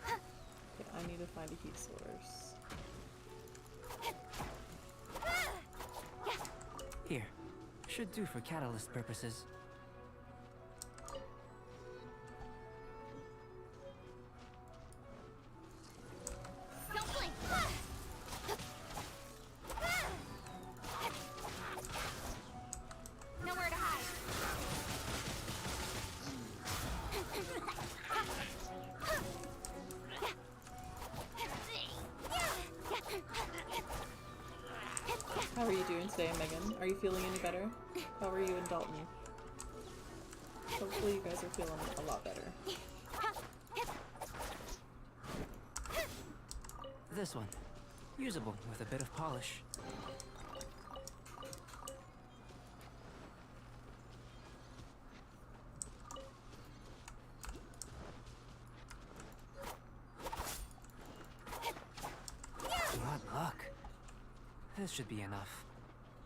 Okay, I need to find a heat source. Here, should do for catalyst purposes. Don't blink. Nowhere to hide. How are you doing today, Megan? Are you feeling any better? How are you and Dalton? Hopefully you guys are feeling a lot better. This one. Usable with a bit of polish. What luck. This should be enough.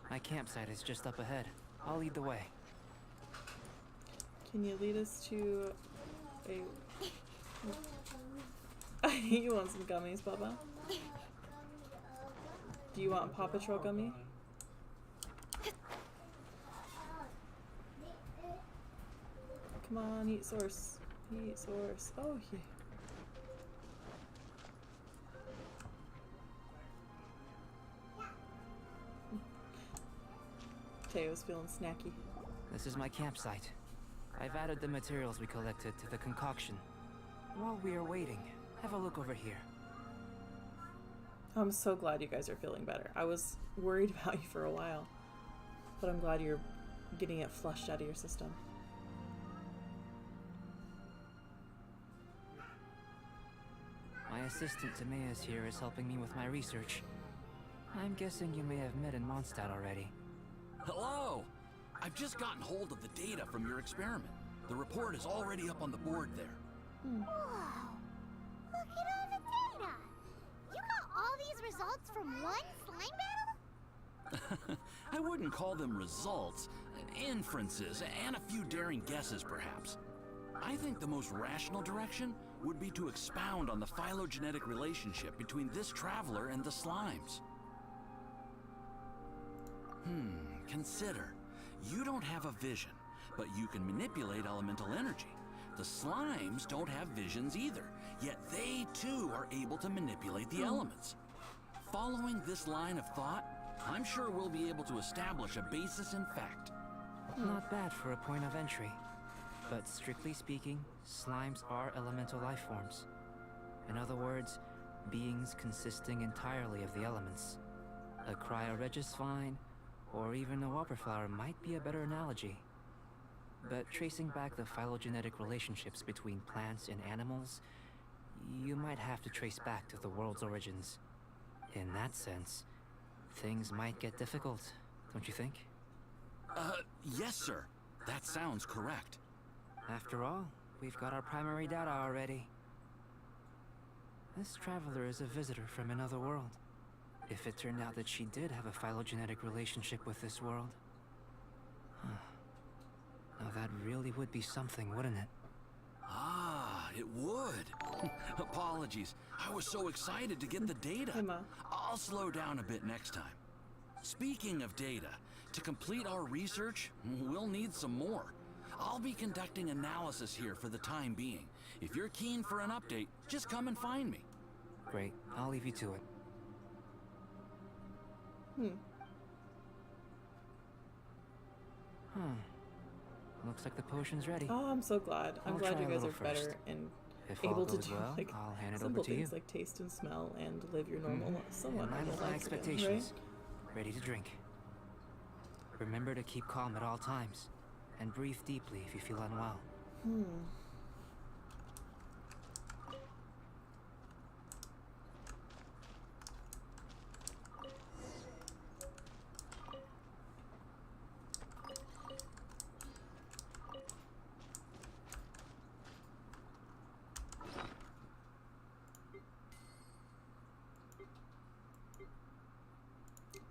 My campsite is just up ahead. I'll lead the way. Can you lead us to a... You want some gummies, Bubba? Do you want Paw Patrol gummy? Come on, heat source. Heat source. Oh, yeah. Teo's feeling snacky. This is my campsite. I've added the materials we collected to the concoction. While we are waiting, have a look over here. I'm so glad you guys are feeling better. I was worried about you for a while, but I'm glad you're getting it flushed out of your system. My assistant Timaeus here is helping me with my research. I'm guessing you may have met in Mondstadt already. Hello! I've just gotten hold of the data from your experiment. The report is already up on the board there. Whoa. Look at all the data. You got all these results from one slime battle? I wouldn't call them results, inferences, and a few daring guesses perhaps. I think the most rational direction would be to expound on the phylogenetic relationship between this traveler and the slimes. Consider. You don't have a vision, but you can manipulate elemental energy. The slimes don't have visions either, yet they too are able to manipulate the elements. Following this line of thought, I'm sure we'll be able to establish a basis in fact. Not bad for a point of entry. But strictly speaking, slimes are elemental life forms. In other words, beings consisting entirely of the elements. A cryoregisvine, or even a wildflower might be a better analogy. But tracing back the phylogenetic relationships between plants and animals, you might have to trace back to the world's origins. In that sense, things might get difficult, don't you think? Yes, sir. That sounds correct. After all, we've got our primary data already. This traveler is a visitor from another world. If it turned out that she did have a phylogenetic relationship with this world... Now that really would be something, wouldn't it? Ah, it would. Apologies. I was so excited to get the data. Hey, Ma. I'll slow down a bit next time. Speaking of data, to complete our research, we'll need some more. I'll be conducting analysis here for the time being. If you're keen for an update, just come and find me. Great. I'll leave you to it. Looks like the potion's ready. Oh, I'm so glad. I'm I'll glad try you a guys are little better first. and If all able to goes do well, like I'll hand it simple over to you. things like taste and smell and live your normal, somewhat In line normal with my lives again, expectations. Ready to drink. Remember to keep calm at all times, and breathe deeply if you feel unwell. right?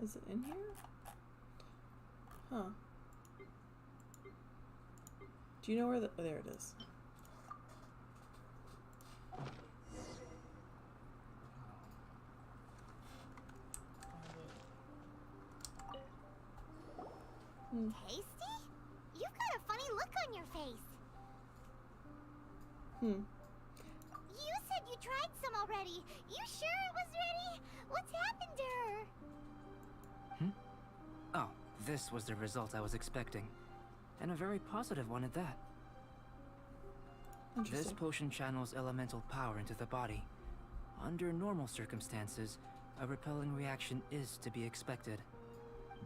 Is it in here? Huh. Do you know where the... Oh, there it is. Tasty? You've got a funny look on your face. You said you tried some already. You sure it was ready? What's happened to her? Oh, this was the result I was expecting. And a very positive one at that. This Interesting. potion channels elemental power into the body. Under normal circumstances, a repelling reaction is to be expected.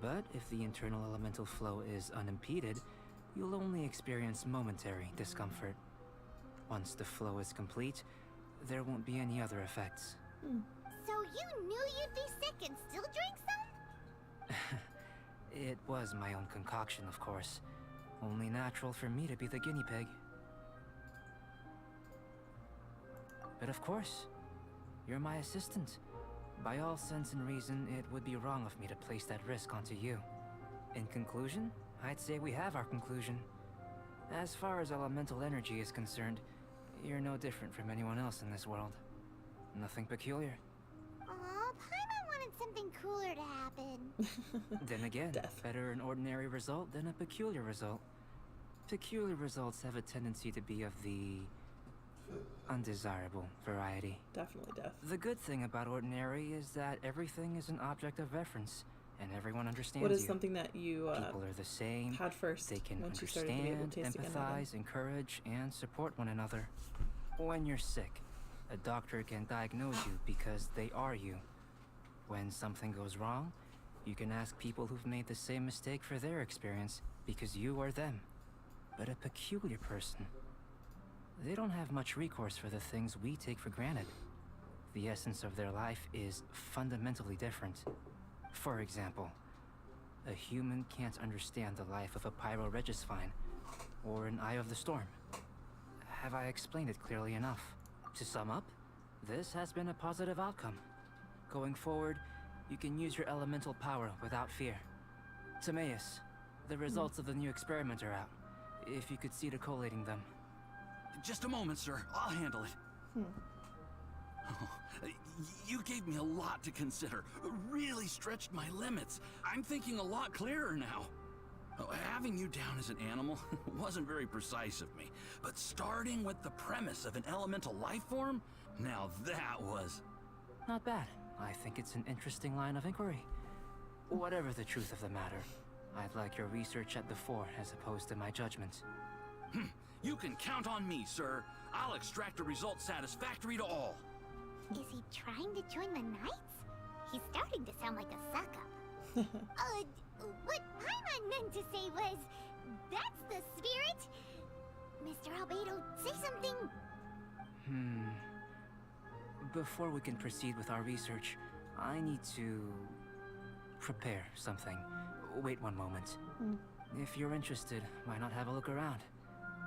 But if the internal elemental flow is unimpeded, you'll only experience momentary discomfort. Once the flow is complete, there won't be any other effects. So you knew you'd be sick and still drank some? It was my own concoction, of course. Only natural for me to be the guinea pig. But of course, you're my assistant. By all sense and reason, it would be wrong of me to place that risk onto you. In conclusion, I'd say we have our conclusion. As far as elemental energy is concerned, you're no different from anyone else in this world. Nothing peculiar. Aw, Paimon wanted something cooler to happen. Then again, Death. better an ordinary result than a peculiar result. Peculiar results have a tendency to be of the undesirable variety. Definitely death. The good thing about ordinary is that everything is an object of reference, and everyone understands What is you. something that you People are the same. had first They can once you started to be able to understand, taste again? Megan? empathize, encourage, and support one another. When you're sick, a doctor can diagnose you because they are you. When something goes wrong, you can ask people who've made the same mistake for their experience because you are them. But a peculiar person, they don't have much recourse for the things we take for granted. The essence of their life is fundamentally different. For example, a human can't understand the life of a pyroregisvine or an Eye of the Storm. Have I explained it clearly enough? To sum up, this has been a positive outcome. Going forward, you can use your elemental power without fear. Timaeus, the results of the new experiment are out. If you could see to collating them. Just a moment, sir. I'll handle it. Oh, you gave me a lot to consider. Really stretched my limits. I'm thinking a lot clearer now. Oh, having you down as an animal wasn't very precise of me, but starting with the premise of an elemental life form? Now that was... Not bad. I think it's an interesting line of inquiry. Whatever the truth of the matter, I'd like your research at the fore as opposed to my judgment. You can count on me, sir. I'll extract a result satisfactory to all. Is he trying to join the Knights? He's starting to sound like a suck-up. What Paimon meant to say was, that's the spirit. Mr. Albedo, say something. Before we can proceed with our research, I need to prepare something. Wait one moment. If you're interested, why not have a look around?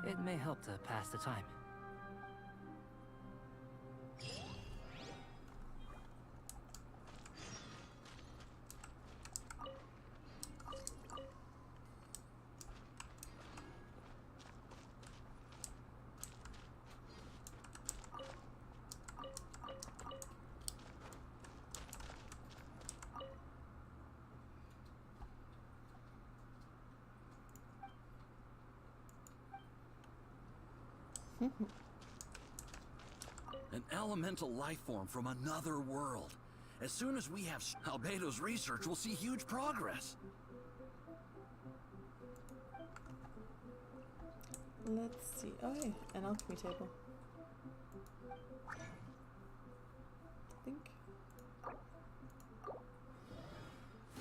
It may help to pass the time. An elemental life form from another world. As soon as we have Albedo's research, we'll see huge progress. Let's see. Oh, hey, an alchemy table. I think.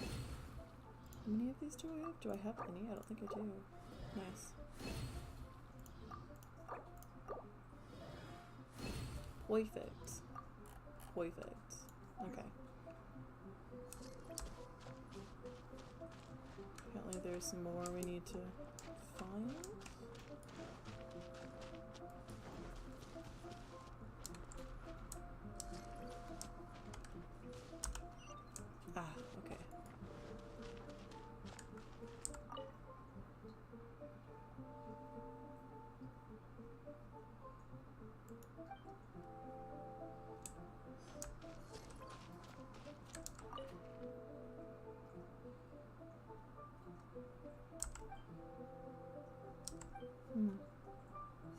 How many of these do I have? Do I have any? I don't think I do. Nice. Perfect. Perfect. Okay. Apparently there's some more we need to find. Ah, okay.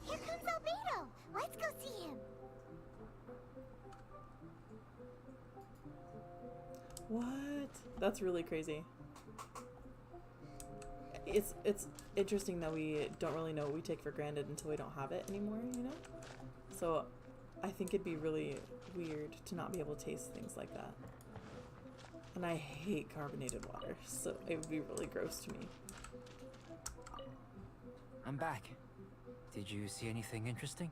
Here comes Albedo! Let's go see him! What? That's really crazy. It's interesting that we don't really know what we take for granted until we don't have it anymore, you know? So I think it'd be really weird to not be able to taste things like that. And I hate carbonated water, so it would be really gross to me. I'm back. Did you see anything interesting?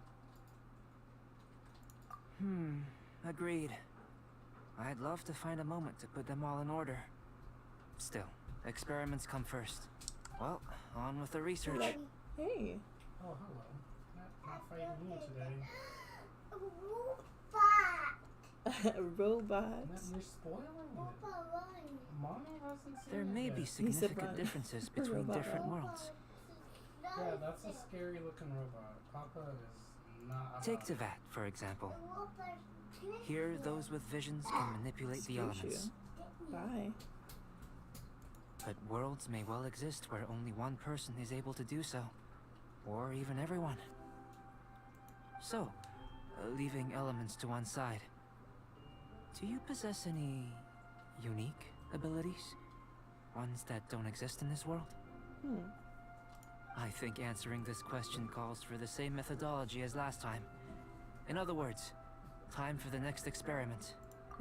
Agreed. I'd love to find a moment to put them all in order. Still, experiments come first. Well, on with the research. Hey. Oh, hello. Not fighting you today. Robot. You're spoiling it. Mommy hasn't seen There it may yet. be said significant run. differences between Robot different run. worlds. Yeah, that's a scary looking robot. Papa is not about Take it. Teyvat, for example. Here, those with visions can manipulate the Excuse elements. you. Bye. But worlds may well exist where only one person is able to do so. Or even everyone. So, leaving elements to one side. Do you possess any unique abilities? Ones that don't exist in this world? I think answering this question calls for the same methodology as last time. In other words, time for the next experiment.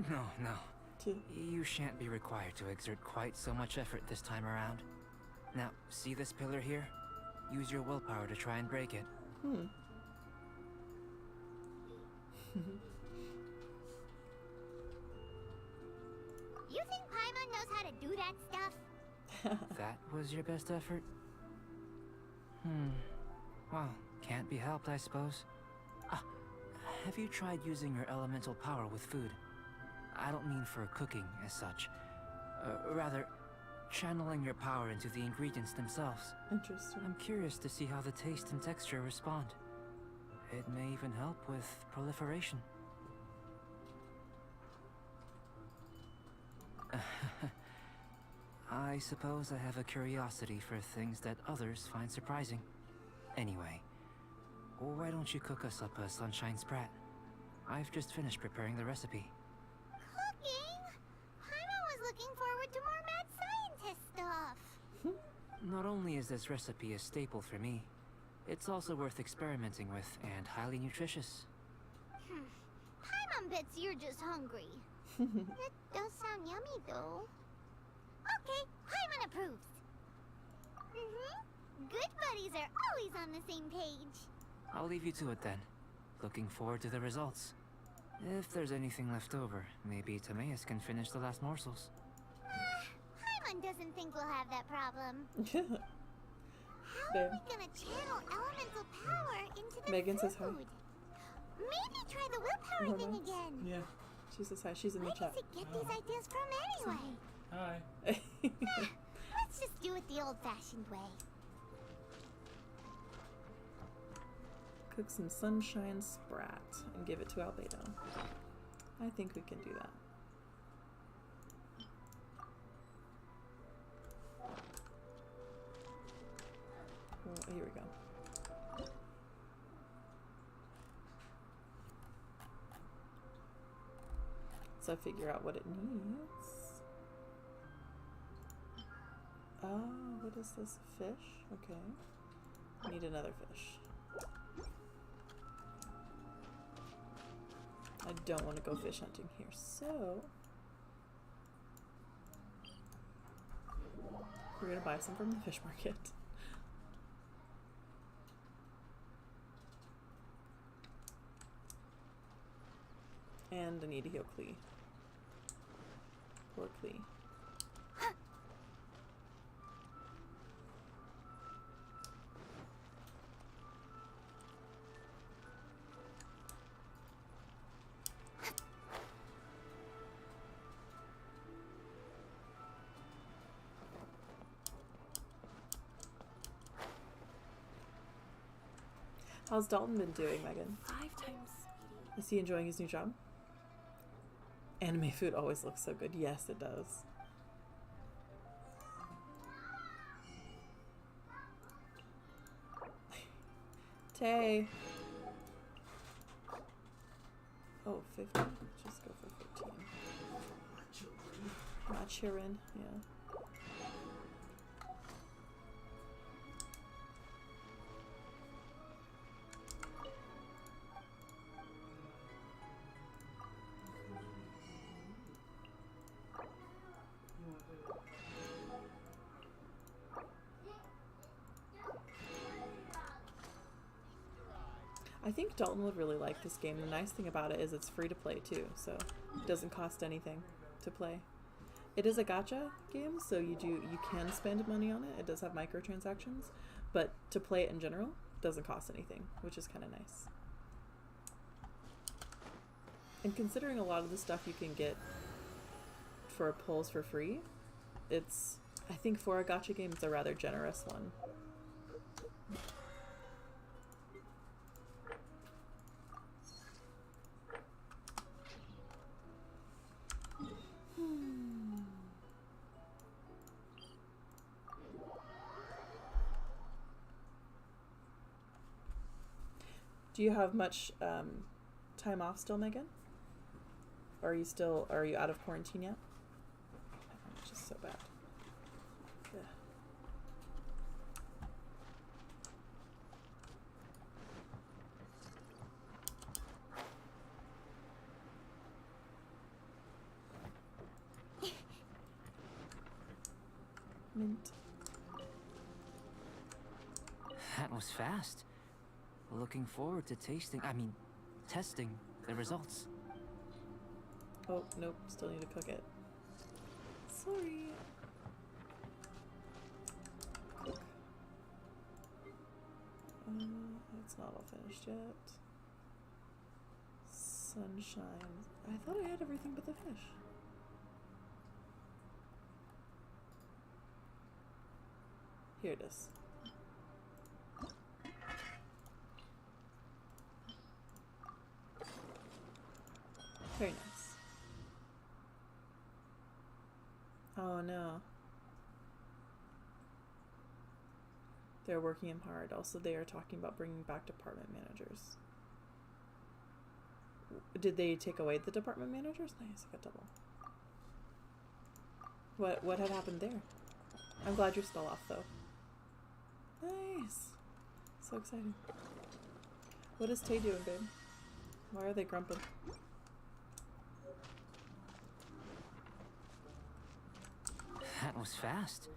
No. You shan't be required to exert quite so much effort this time around. Now, see this pillar here? Use your willpower to try and break it. You think Paimon knows how to do that stuff? That was your best effort? Well, can't be helped, I suppose. Have you tried using your elemental power with food? I don't mean for cooking as such. Rather, channeling your power into the ingredients themselves. Interesting. I'm curious to see how the taste and texture respond. It may even help with proliferation. I suppose I have a curiosity for things that others find surprising. Anyway, why don't you cook us up a sunshine sprat? I've just finished preparing the recipe. Cooking? Paimon was looking forward to more mad scientist stuff. Not only is this recipe a staple for me, it's also worth experimenting with and highly nutritious. Paimon bets you're just hungry. It does sound yummy, though. Okay, Paimon approves. Good buddies are always on the same page. I'll leave you to it then. Looking forward to the results. If there's anything left over, maybe Timaeus can finish the last morsels. Paimon doesn't think we'll have that problem. How Babe. are we gonna channel elemental power into the Megan food? says hi. Maybe try the willpower thing Romance. again. Yeah. She says hi. She's in the Where chat. does it get these ideas from anyway? Hi. Let's just do it the old-fashioned way. Cook some sunshine sprat and give it to Albedo. I think we can do that. Oh, here we go. So figure out what it needs. Oh, what is this? Fish? Okay. Need another fish. I don't want to go fish hunting here, so we're gonna buy some from the fish market. And I need to heal Klee. Poor Klee. How's Dalton been doing, Megan? 5 times. Is he enjoying his new job? Anime food always looks so good. Yes, it does. Tay. Oh, 50? Just go for 15. Machirin, yeah. I think Dalton would really like this game. The nice thing about it is it's free to play too, so it doesn't cost anything to play. It is a gacha game, so you can spend money on it. It does have microtransactions, but to play it in general doesn't cost anything, which is kind of nice. And considering a lot of the stuff you can get for pulls for free, I think for a gacha game it's a rather generous one. Do you have much time off still, Megan? Or are you out of quarantine yet? It's just so bad. Yeah. Mint. That was fast. Looking forward to testing the results. Oh, nope, still need to cook it. Sorry. Cook. It's not all finished yet. Sunshine. I thought I had everything but the fish. Here it is. Very nice. Oh no. They're working him hard. Also, they are talking about bringing back department managers. Did they take away the department managers? Nice, I got double. What had happened there? I'm glad you're spell off though. Nice. So exciting. What is Tay doing, babe? Why are they grumping? That was fast.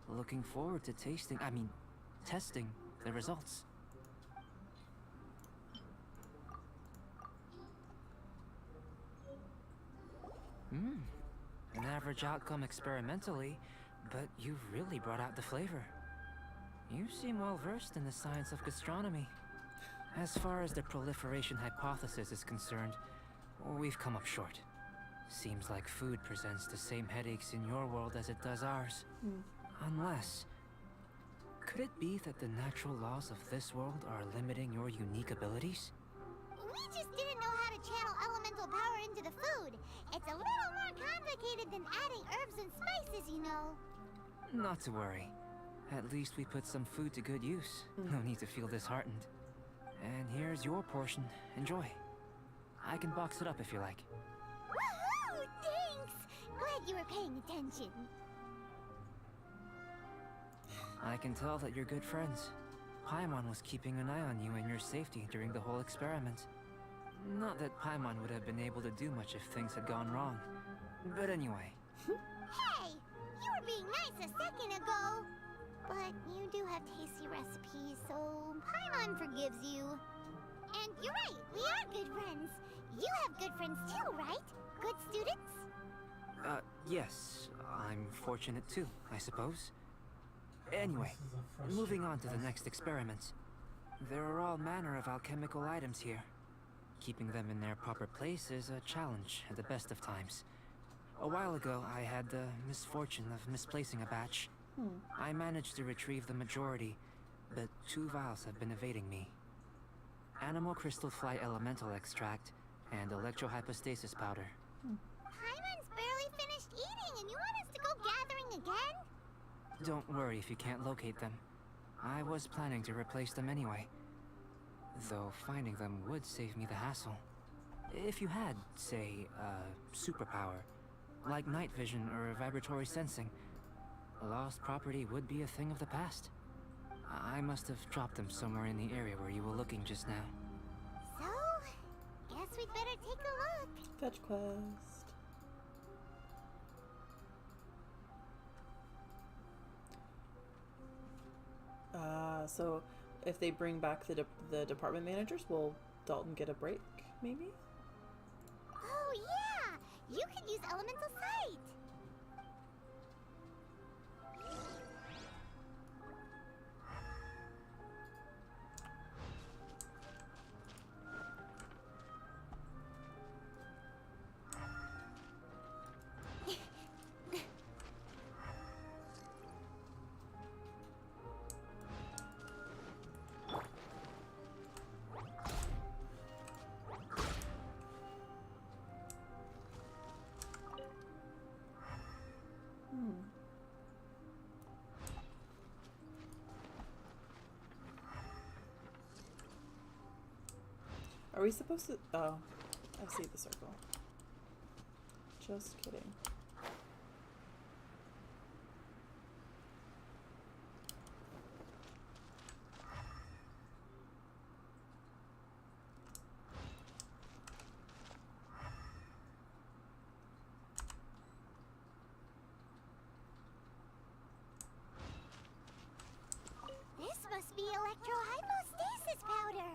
Looking forward to testing the results. An average outcome experimentally, but you've really brought out the flavor. You seem well versed in the science of gastronomy. As far as the proliferation hypothesis is concerned, we've come up short. Seems like food presents the same headaches in your world as it does ours. Unless... could it be that the natural laws of this world are limiting your unique abilities? We just didn't know how to channel elemental power into the food. It's a little more complicated than adding herbs and spices, you know. Not to worry. At least we put some food to good use. No need to feel disheartened. And here's your portion. Enjoy. I can box it up if you like. Woohoo! Thanks! Glad you were paying attention. I can tell that you're good friends. Paimon was keeping an eye on you and your safety during the whole experiment. Not that Paimon would have been able to do much if things had gone wrong. But anyway. Hey! You were being nice a second ago! But you do have tasty recipes, so Paimon forgives you. And you're right, we are good friends. You have good friends too, right? Good students? Yes. I'm fortunate too, I suppose. Anyway, moving on to the next experiment. There are all manner of alchemical items here. Keeping them in their proper place is a challenge at the best of times. A while ago, I had the misfortune of misplacing a batch. I managed to retrieve the majority, but 2 vials have been evading me. Animal crystal fly elemental extract and electrohypostasis powder. Paimon's barely finished eating and you want us to go gathering again? Don't worry if you can't locate them. I was planning to replace them anyway. Though finding them would save me the hassle. If you had, say, a superpower, like night vision or vibratory sensing, lost property would be a thing of the past. I must have dropped them somewhere in the area where you were looking just now. So, guess we'd better take a look. Fetch quest. So if they bring back the department managers, will Dalton get a break, maybe? Oh yeah! You could use elemental sight! Are we supposed to... Oh, I see the circle. Just kidding. This must be electrohypostasis powder!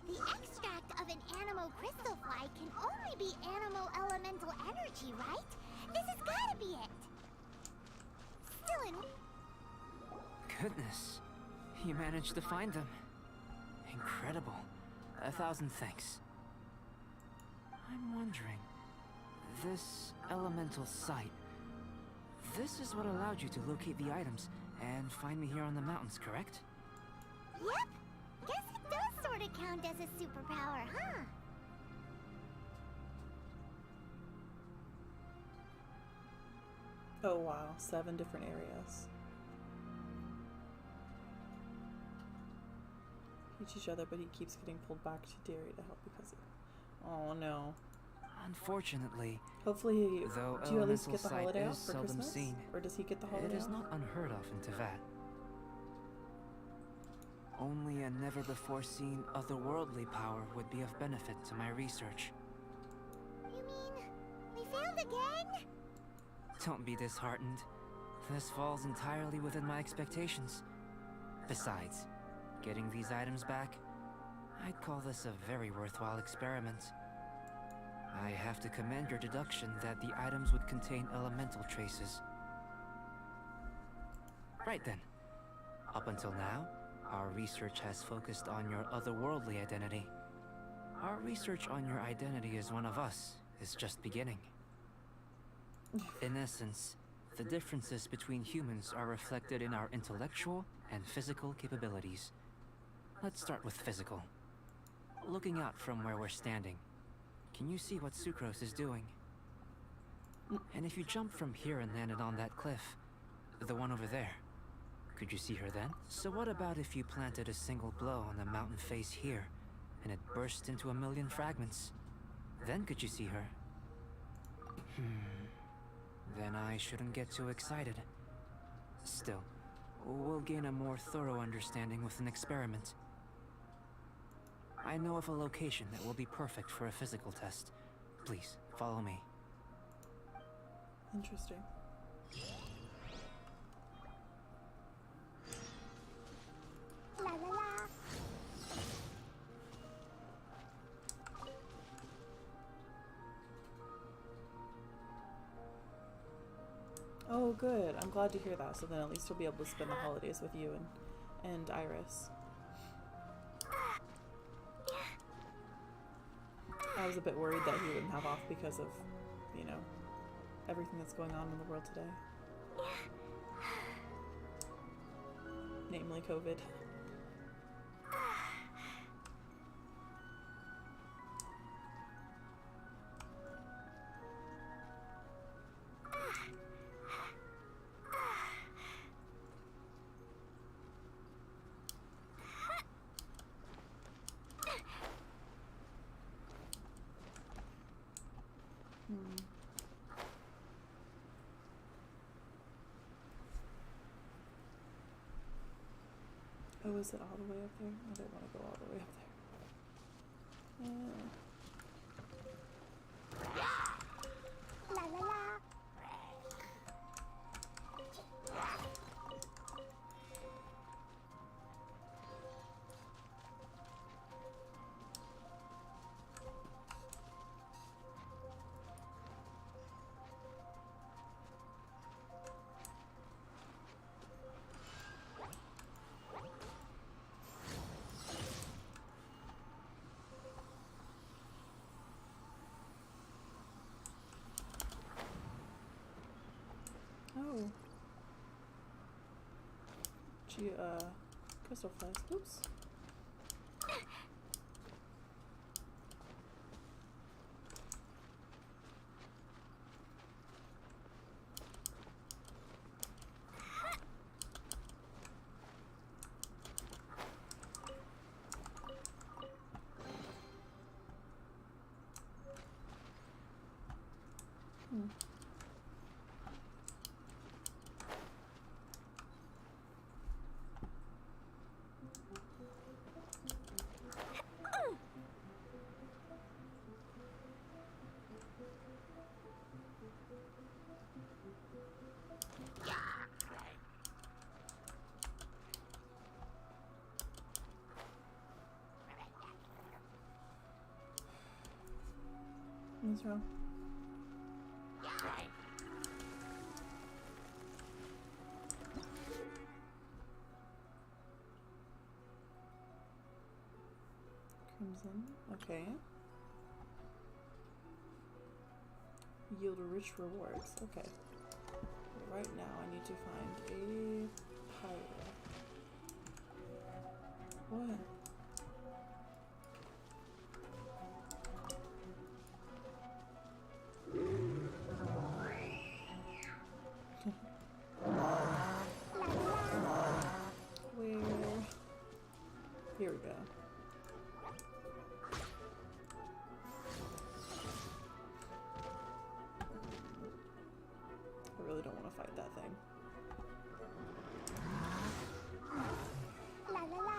The extract of an animal crystal fly can only be animal elemental energy, right? This has gotta be it! Still in... Goodness, you managed to find them. Incredible. 1,000 thanks. I'm wondering, this elemental sight, this is what allowed you to locate the items and find me here on the mountains, correct? Yep! Guess it does sort of count as a superpower, huh? Oh wow, 7 different areas. Each other, but he keeps getting pulled back to Derry to help because of... Oh no. Unfortunately, Hopefully, though do you at least elemental get the sight holiday is off for seldom Christmas? seen, Or does he get the holiday it is off? not unheard of in Teyvat. Only a never-before-seen otherworldly power would be of benefit to my research. You mean we failed again? Don't be disheartened. This falls entirely within my expectations. Besides, getting these items back, I'd call this a very worthwhile experiment. I have to commend your deduction that the items would contain elemental traces. Right then. Up until now, our research has focused on your otherworldly identity. Our research on your identity as one of us is just beginning. In essence, the differences between humans are reflected in our intellectual and physical capabilities. Let's start with physical. Looking out from where we're standing, can you see what Sucrose is doing? And if you jumped from here and landed on that cliff, the one over there, could you see her then? So what about if you planted a single blow on the mountain face here, and it burst into 1,000,000 fragments? Then could you see her? Then I shouldn't get too excited. Still, we'll gain a more thorough understanding with an experiment. I know of a location that will be perfect for a physical test. Please, follow me. Interesting. La la la. Oh, good. I'm glad to hear that. So then at least we'll be able to spend the holidays with you and Iris. I was a bit worried that he wouldn't have off because of, you know, everything that's going on in the world today. Namely COVID. Oh, is it all the way up there? I don't want to go all the way up there. La la la. Oh. Crystal flies. Oops. What's wrong? Crimson. Okay. Yield rich rewards. Okay. Right now I need to find a pyro. What? Daruga. I really don't want to fight that thing. La la la.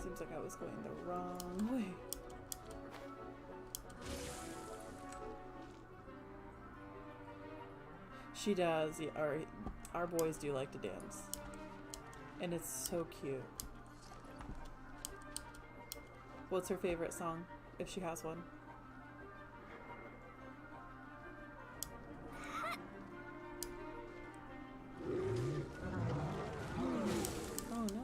Seems like I was going the wrong way. She does. Yeah, our boys do like to dance. And it's so cute. What's her favorite song, if she has one? Oh no.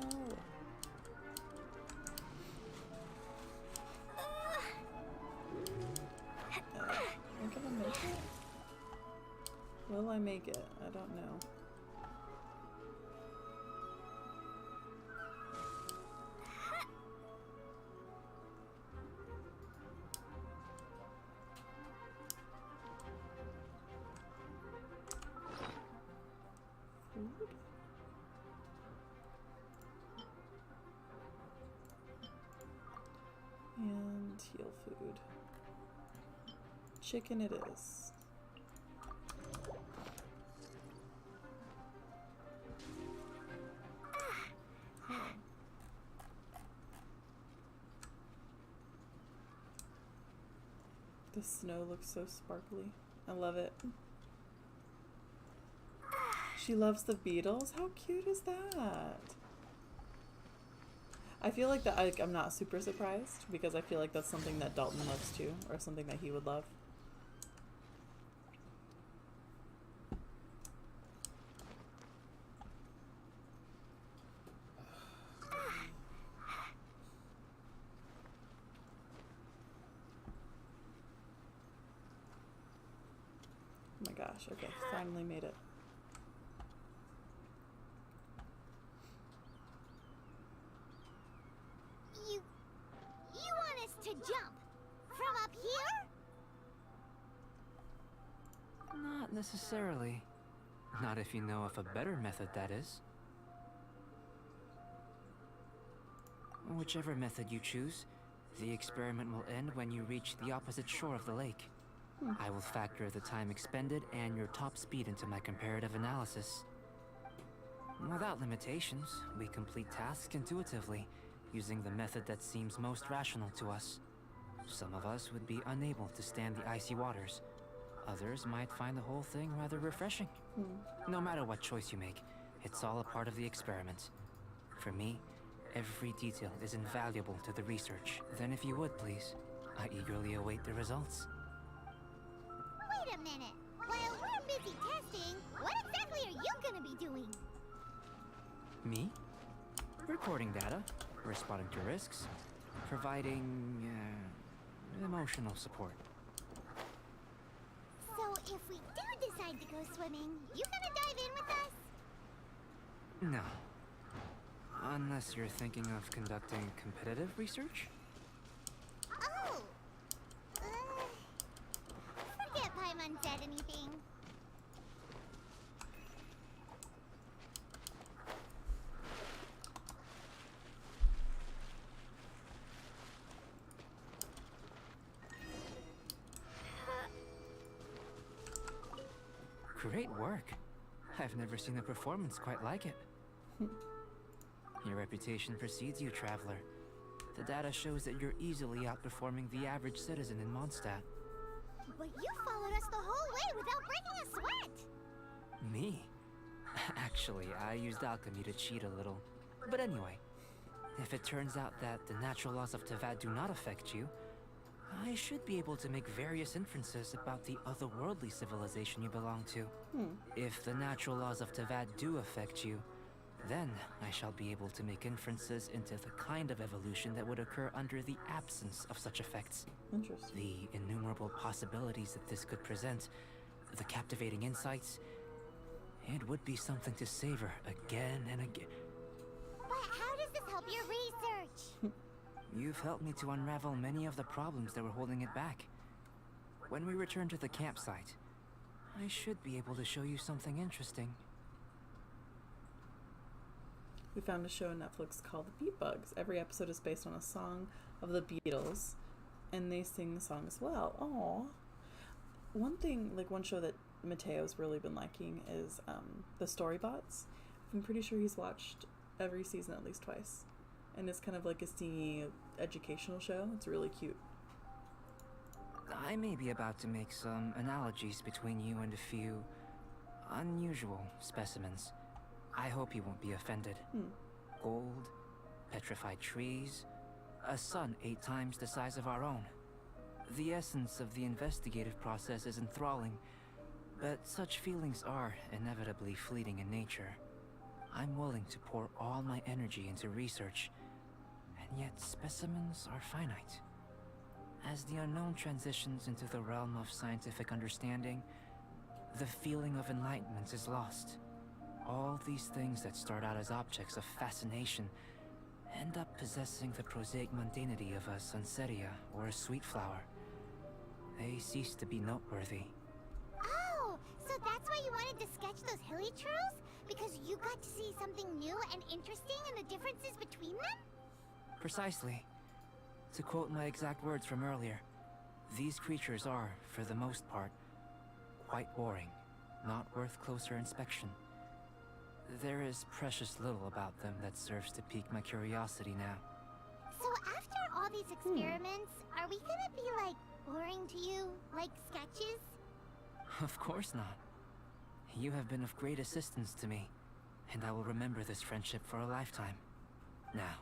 I'm gonna make it. Will I make it? I don't know. Food? And heal food. Chicken it is. Oh. The snow looks so sparkly. I love it. She loves the Beatles? How cute is that? I feel like that I'm not super surprised because I feel like that's something that Dalton loves too, or something that he would love. Oh my gosh, okay, finally made it. You want us to jump from up here? Not necessarily. Not if you know of a better method, that is. Whichever method you choose, the experiment will end when you reach the opposite shore of the lake. I will factor the time expended and your top speed into my comparative analysis. Without limitations, we complete tasks intuitively, using the method that seems most rational to us. Some of us would be unable to stand the icy waters. Others might find the whole thing rather refreshing. No matter what choice you make, it's all a part of the experiment. For me, every detail is invaluable to the research. Then if you would, please, I eagerly await the results. Wait a minute. While we're busy testing, what exactly are you gonna be doing? Me? Recording data, responding to risks, providing emotional support. So if we do decide to go swimming, you gonna dive in with us? No. Unless you're thinking of conducting competitive research? Oh! Forget Paimon said anything. Great work. I've never seen a performance quite like it. Your reputation precedes you, Traveler. The data shows that you're easily outperforming the average citizen in Mondstadt. But you followed us the whole way without breaking a sweat! Me? Actually, I used alchemy to cheat a little. But anyway, if it turns out that the natural laws of Teyvat do not affect you, I should be able to make various inferences about the otherworldly civilization you belong to. If the natural laws of Teyvat do affect you, Then I shall be able to make inferences into the kind of evolution that would occur under the absence of such effects. Interesting. The innumerable possibilities that this could present, the captivating insights, it would be something to savor again and again. But how does this help your research? You've helped me to unravel many of the problems that were holding it back. When we return to the campsite, I should be able to show you something interesting. We found a show on Netflix called The Beat Bugs. Every episode is based on a song of the Beatles, and they sing the song as well. Aww. One thing, like one show that Mateo's really been liking is The Storybots. I'm pretty sure he's watched every season at least twice. And it's kind of like a stingy educational show. It's really cute. I may be about to make some analogies between you and a few unusual specimens. I hope you won't be offended. Gold, petrified trees, a sun 8 times the size of our own. The essence of the investigative process is enthralling, but such feelings are inevitably fleeting in nature. I'm willing to pour all my energy into research, and yet specimens are finite. As the unknown transitions into the realm of scientific understanding, the feeling of enlightenment is lost. All these things that start out as objects of fascination end up possessing the prosaic mundanity of a sunsetia or a sweet flower. They cease to be noteworthy. Oh, so that's why you wanted to sketch those hilichurls? Because you got to see something new and interesting in the differences between them? Precisely. To quote my exact words from earlier, these creatures are, for the most part, quite boring, not worth closer inspection. There is precious little about them that serves to pique my curiosity now. So after all these experiments, are we gonna be, like, boring to you? Like sketches? Of course not. You have been of great assistance to me, and I will remember this friendship for a lifetime. Now,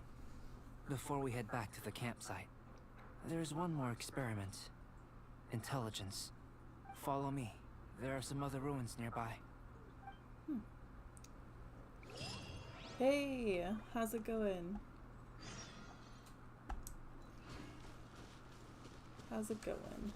before we head back to the campsite, there's one more experiment. Intelligence. Follow me. There are some other ruins nearby. Hey, how's it going? How's it going?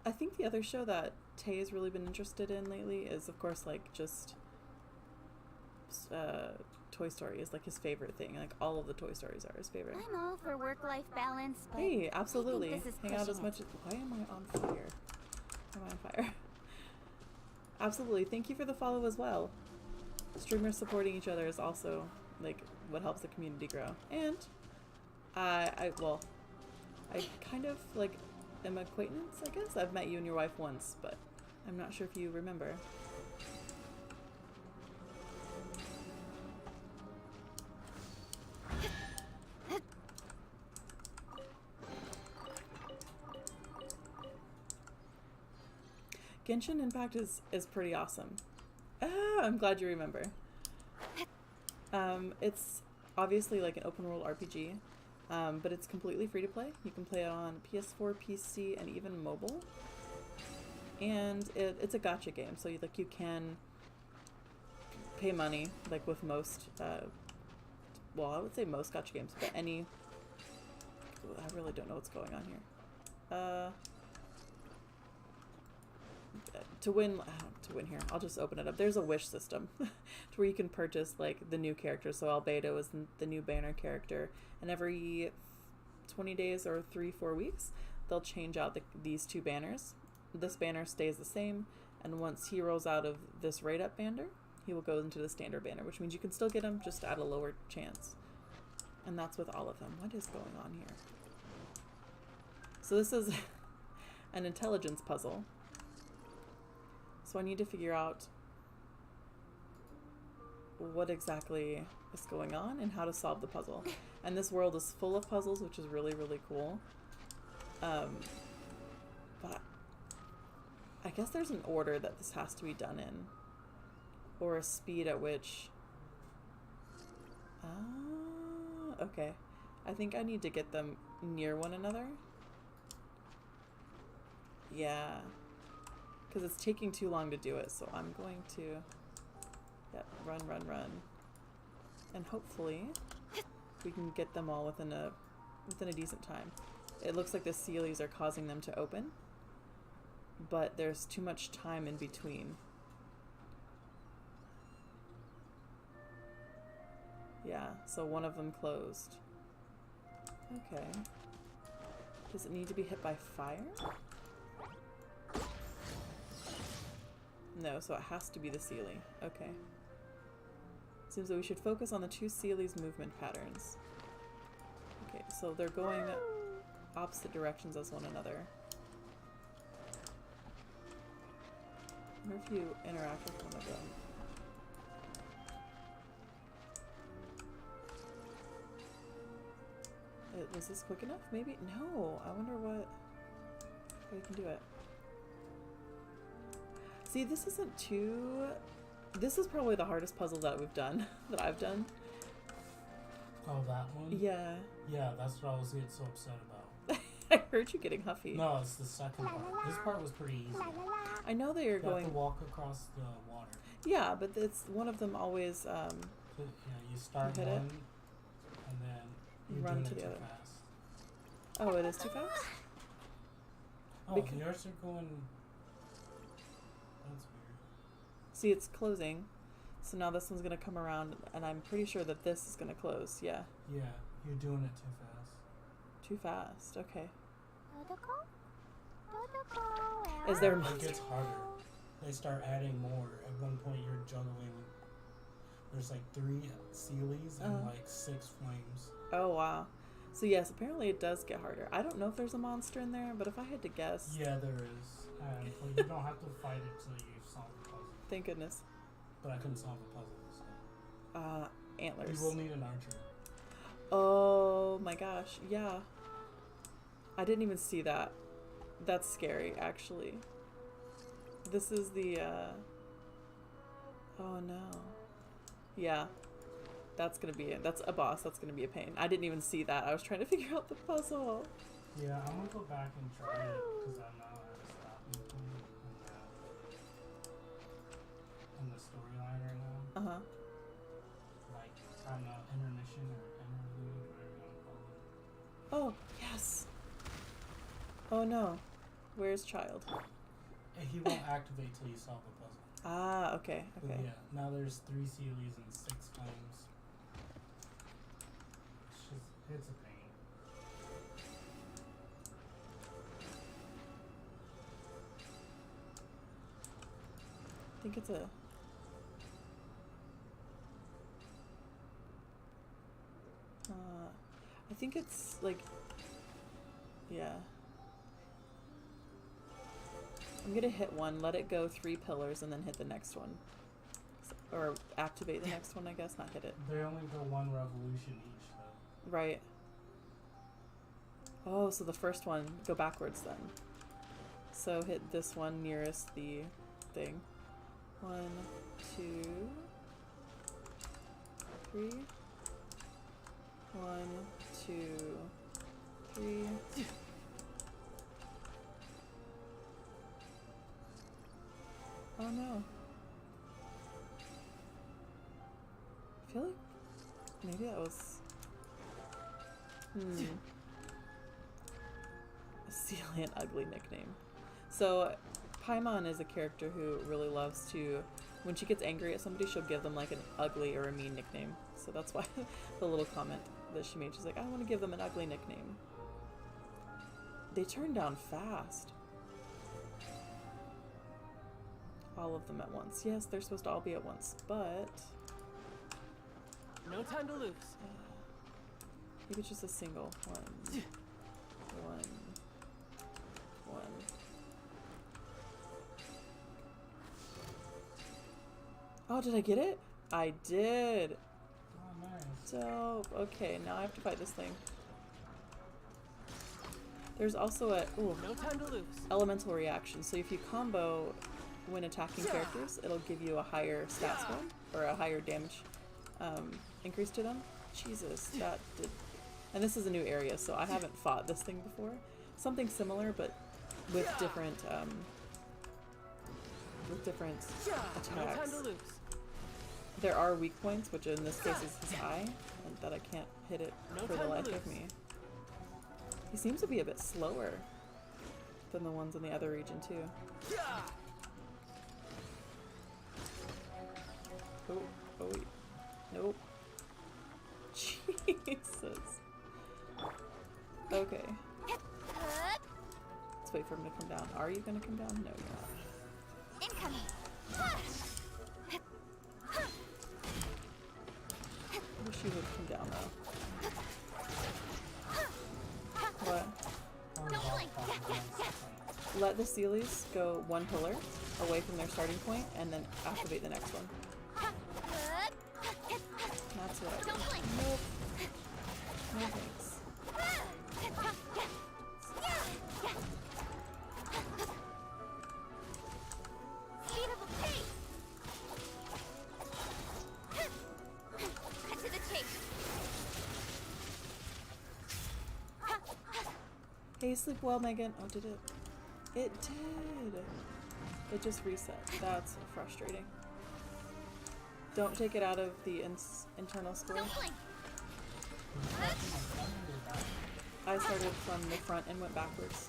I think the other show that Tay has really been interested in lately is, of course, like just Toy Story is like his favorite thing. Like all of the Toy Stories are his favorite. I'm all for work-life balance, but Hey, absolutely. I think this is Hang out as pushing much as. Why am I on fire? Why am I on fire? Absolutely. Thank you for the follow as well. Streamers supporting each other is also like what helps the community grow. And I kind of like am acquaintance, I guess. I've met you and your wife once, but I'm not sure if you remember. Genshin Impact is pretty awesome. I'm glad you remember. It's obviously like an open world RPG, but it's completely free to play. You can play it on PS4, PC, and even mobile. And it's a gacha game, so you can pay money, like with most, well, I would say most gacha games, but any. I really don't know what's going on here. To win here, I'll just open it up. There's a wish system to where you can purchase like the new characters. So Albedo is the new banner character, and every 20 days or 3-4 weeks they'll change out these two banners. This banner stays the same, and once he rolls out of this rate up banner, he will go into the standard banner, which means you can still get him just at a lower chance. And that's with all of them. What is going on here? So this is an intelligence puzzle. So I need to figure out what exactly is going on and how to solve the puzzle. And this world is full of puzzles, which is really, really cool. But I guess there's an order that this has to be done in, or a speed at which... Okay. I think I need to get them near one another. Yeah. Because it's taking too long to do it, so I'm going to... Yep, run, run, run. And hopefully we can get them all within a decent time. It looks like the Seelies are causing them to open, but there's too much time in between. Yeah, so one of them closed. Okay. Does it need to be hit by fire? No, so it has to be the Seelie. Okay. Seems that we should focus on the two Seelies' movement patterns. Okay, so they're going opposite directions as one another. I wonder if you interact with one of them. Was this quick enough? Maybe? No. I wonder what... how you can do it. See, this isn't too... This is probably the hardest puzzle that we've done. That I've done. Oh, that one? Yeah. Yeah, that's what I was getting so upset about. I heard you getting huffy. No, it's the second part. This part was pretty easy. I know that you're You going... have to walk across the water. Yeah, but it's one of them always... Yeah, you start hit one, it. and then you Run run to it the too other. fast. Oh, it is too fast? Oh, Bec- yours are going... That's weird. See, it's closing. So now this one's going to come around, and I'm pretty sure that this is going to close. Yeah. Yeah, you're doing it too fast. Too fast. Okay. Dodoko? Dodoko, where Is there are more? It gets harder. They start adding more. At one point, you're juggling. There's like 3 Seelies and like 6 flames. Oh, wow. So yes, apparently it does get harder. I don't know if there's a monster in there, but if I had to guess... Yeah, there is. And but you don't have to fight it till you solve the puzzle. Thank goodness. But I couldn't solve the puzzle, so. Antlers. You will need an archer. Oh my gosh, yeah. I didn't even see that. That's scary, actually. This is the, oh no. Yeah. That's gonna be it. That's a boss. That's gonna be a pain. I didn't even see that. I was trying to figure out the puzzle. Yeah, I'm gonna go back and try it, because I know how to stop and in the storyline right now. Uh-huh. Like, on the intermission or interlude, whatever you want to call it. Oh, yes. Oh no. Where's Child? And he won't activate till you solve the puzzle. Ah, okay, But okay. yeah, now there's 3 Seelies and 6 flames. It's a pain. I think it's a... I think it's like... Yeah. I'm gonna hit one, let it go 3 pillars, and then hit the next one. Or activate the next one, I guess, not hit it. They only go 1 revolution each, though. Right. Oh, so the first one, go backwards then. So hit this one nearest the thing. 1, 2, 3. 1, 2, 3. Oh no. I feel like maybe that was... A silly and ugly nickname. So, Paimon is a character who really loves to... When she gets angry at somebody, she'll give them like an ugly or a mean nickname. So that's why the little comment that she made, she's like, I want to give them an ugly nickname. They turn down fast. All of them at once. Yes, they're supposed to all be at once, but... No time to lose. Maybe it's just a single one. One. Oh, did I get it? I did. Oh, nice. Dope. Okay, now I have to fight this thing. There's also a No time to lose. elemental reaction. So if you combo when attacking characters, it'll give you a higher stat score or a higher damage increase to them. Jesus, that did. And this is a new area, so I haven't fought this thing before. Something similar, but with different attacks. There are weak points, which in this case is his eye, and that I can't hit it for the life of me. He seems to be a bit slower than the ones in the other region too. Oh, oh wait. Nope. Jesus. Okay. Let's wait for him to come down. Are you gonna come down? No, you're not. Incoming. I wish you would come down though. What? Let the Sealies go one pillar away from their starting point and then activate the next one. That's what I do. Nope. No thanks. Hey, sleep well, Megan. Oh, did it? It did. It just reset. That's frustrating. Don't take it out of the internal score. I started from the front and went backwards.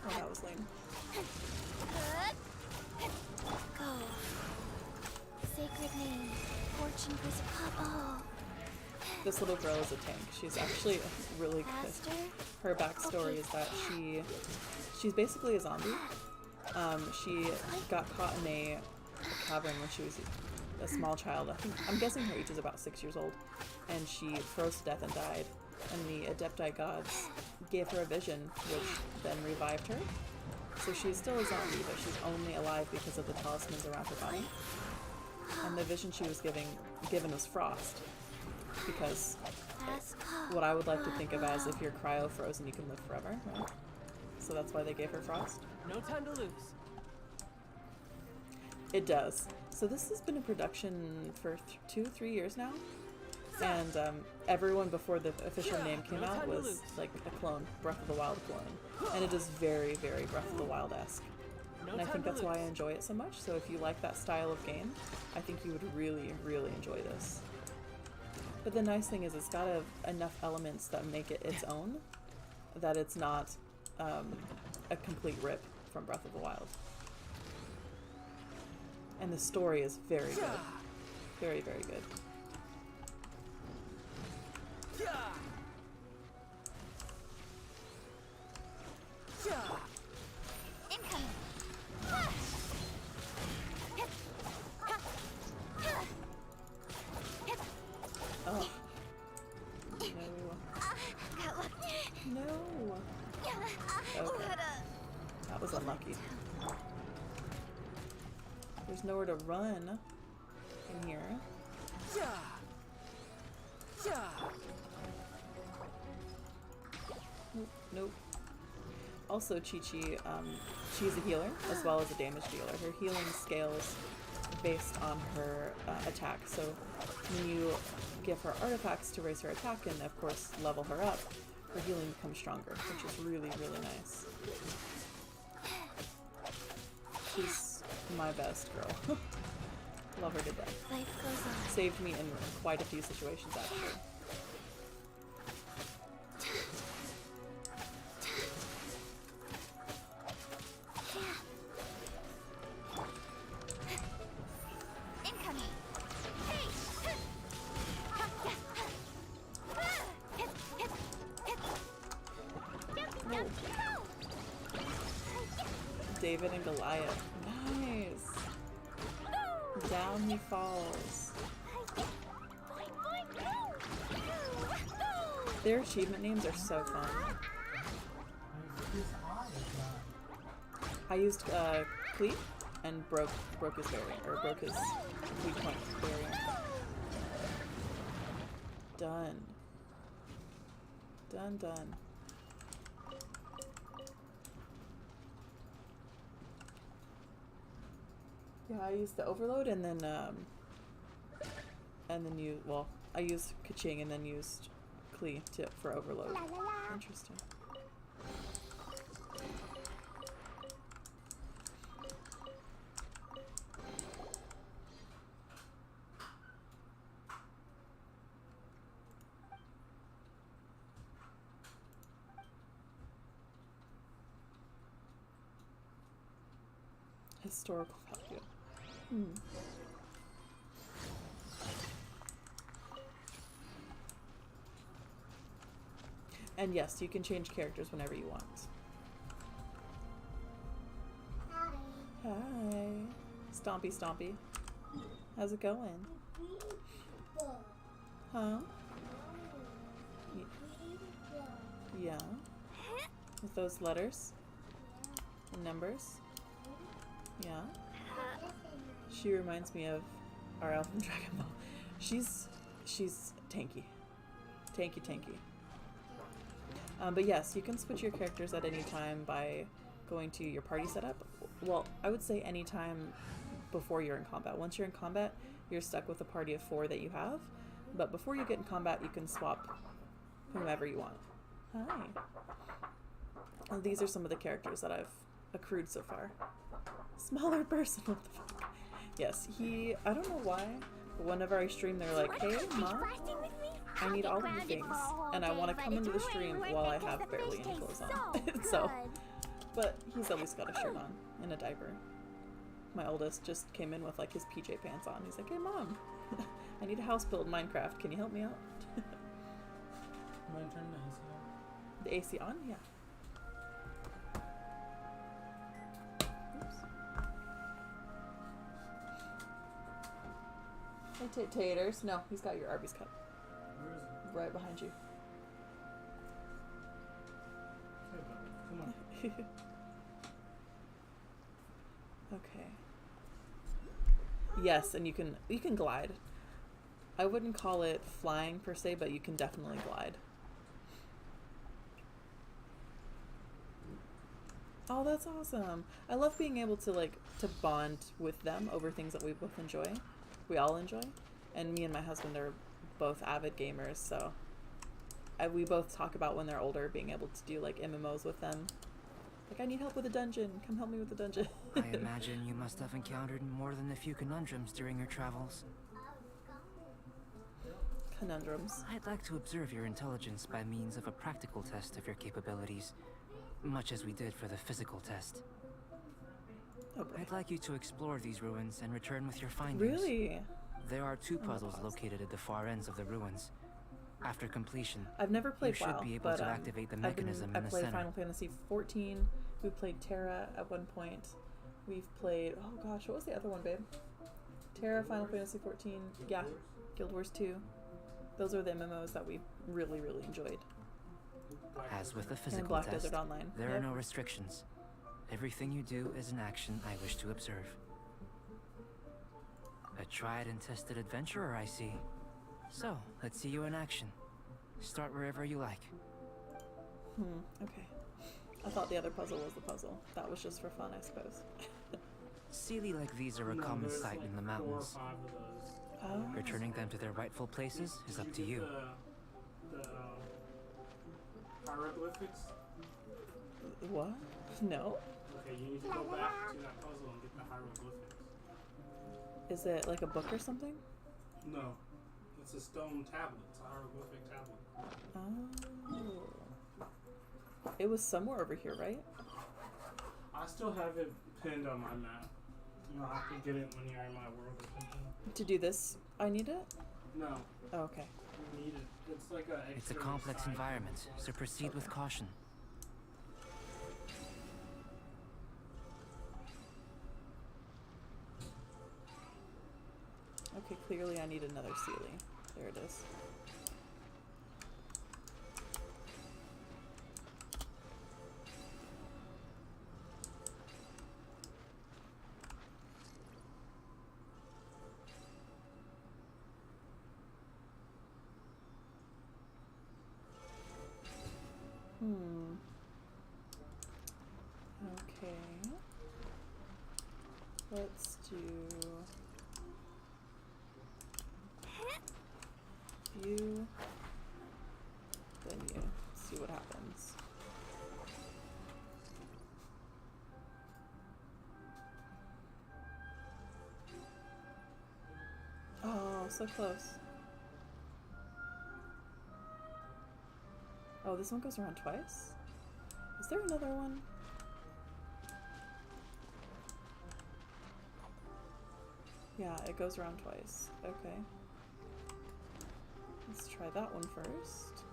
Oh, that was lame. Go. Sacred name. Fortune oh. This little girl is a tank. She's actually really good. Her backstory is that she's basically a zombie. She got caught in a cavern when she was a small child. I'm guessing her age is about 6 years old, and she froze to death and died. And the Adepti gods gave her a vision, which then revived her. So she's still a zombie, but she's only alive because of the talismans around her body. And the vision she was given was frost, because what I would like to think of as if you're cryo frozen, you can live forever, right? So that's why they gave her frost. No time to lose. It does. So this has been in production for 2-3 years now, and everyone before the official name came out was like a clone, Breath of the Wild clone, and it is very, very Breath of the Wild-esque. And I think that's why I enjoy it so much. So if you like that style of game, I think you would really, really enjoy this. But the nice thing is it's got enough elements that make it its own, that it's not a complete rip from Breath of the Wild. And the story is very good. Very, very good. Incoming. Oh. No. No. Okay. That was unlucky. There's nowhere to run in here. Nope. Nope. Also, Chi-Chi, she's a healer as well as a damage dealer. Her healing scales based on her attack. So when you give her artifacts to raise her attack and, of course, level her up, her healing becomes stronger, which is really, really nice. She's my best girl. Love her to death. Life goes on. Saved me in quite a few situations, actually. David and Goliath. Nice. Down he falls. Their achievement names are so fun. I used Cleat and broke his variant, or broke his weak point variant. Done. Done, done. Yeah, I used the overload and then you, well, I used Kaching and then used Klee for overload. Interesting. Historical value. And yes, you can change characters whenever you want. Hi. Stompy Stompy. How's it going? Huh? Yeah. With those letters and numbers. Yeah. She reminds me of our Elfin Dragon Ball. She's tanky. Tanky. But yes, you can switch your characters at any time by going to your party setup. Well, I would say any time before you're in combat. Once you're in combat, you're stuck with a party of 4 that you have. But before you get in combat, you can swap whomever you want. Hi. And these are some of the characters that I've accrued so far. Smaller person, what the fuck? Yes, I don't know why, but whenever I stream, they're like, hey, Mom, I need all of the things, and I want to come into the stream while I have barely any clothes on. So, but he's at least got a shirt on and a diaper. My oldest just came in with like his PJ pants on. He's like, hey, Mom, I need a house build in Minecraft. Can you help me out? I'm gonna turn the AC on. The AC on? Yeah. Hey, taters. No, he's got your Arby's cup. Where is it? Right behind you. Come on. Okay. Yes, and you can glide. I wouldn't call it flying per se, but you can definitely glide. Oh, that's awesome. I love being able to to bond with them over things that we both enjoy. We all enjoy. And me and my husband are both avid gamers, so we both talk about when they're older being able to do like MMOs with them. Like, I need help with a dungeon. Come help me with the dungeon. I imagine you must have encountered more than a few conundrums during your travels. Conundrums. I'd like to observe your intelligence by means of a practical test of your capabilities, much as we did for the physical test. Oh boy. I'd like you to explore these ruins and return with your findings. Really? There are 2 puzzles located at the far ends of the ruins. After completion, I've never played you should WoW, be able but to activate the mechanism I in the played center. Final Fantasy 14. We played Terra at one point. We've played, oh gosh, what was the other one, babe? Terra, Final Fantasy 14, yeah, Guild Wars 2. Those are the MMOs that we really, really enjoyed. As with the And physical Black test, Desert Online. there Yep. are no restrictions. Everything you do is an action I wish to observe. A tried and tested adventurer, I see. So, let's see you in action. Start wherever you like. Okay. I thought the other puzzle was the puzzle. That was just for fun, I suppose. Sealy like these are a No, common there's sight like in the 4 or mountains. 5 of those. Oh. Returning them to their rightful places is up to Did you. The hieroglyphics? What? No? Okay, you need to go back to that puzzle and get the hieroglyphics. Is it like a book or something? No. It's a stone tablet. It's a hieroglyphic tablet. Oh. It was somewhere over here, right? I still have it pinned on my map. You'll have to get it when you're in my world or something. To do this, I need it? No, Oh, okay. you need it. It's like a It's a extra complex side environment, thing. so proceed with caution. Okay, clearly I need another Sealy. There it is. Okay. Let's do view, then you see what happens. Oh, so close. Oh, this one goes around twice? Is there another one? Yeah, it goes around twice. Okay. Let's try that one first.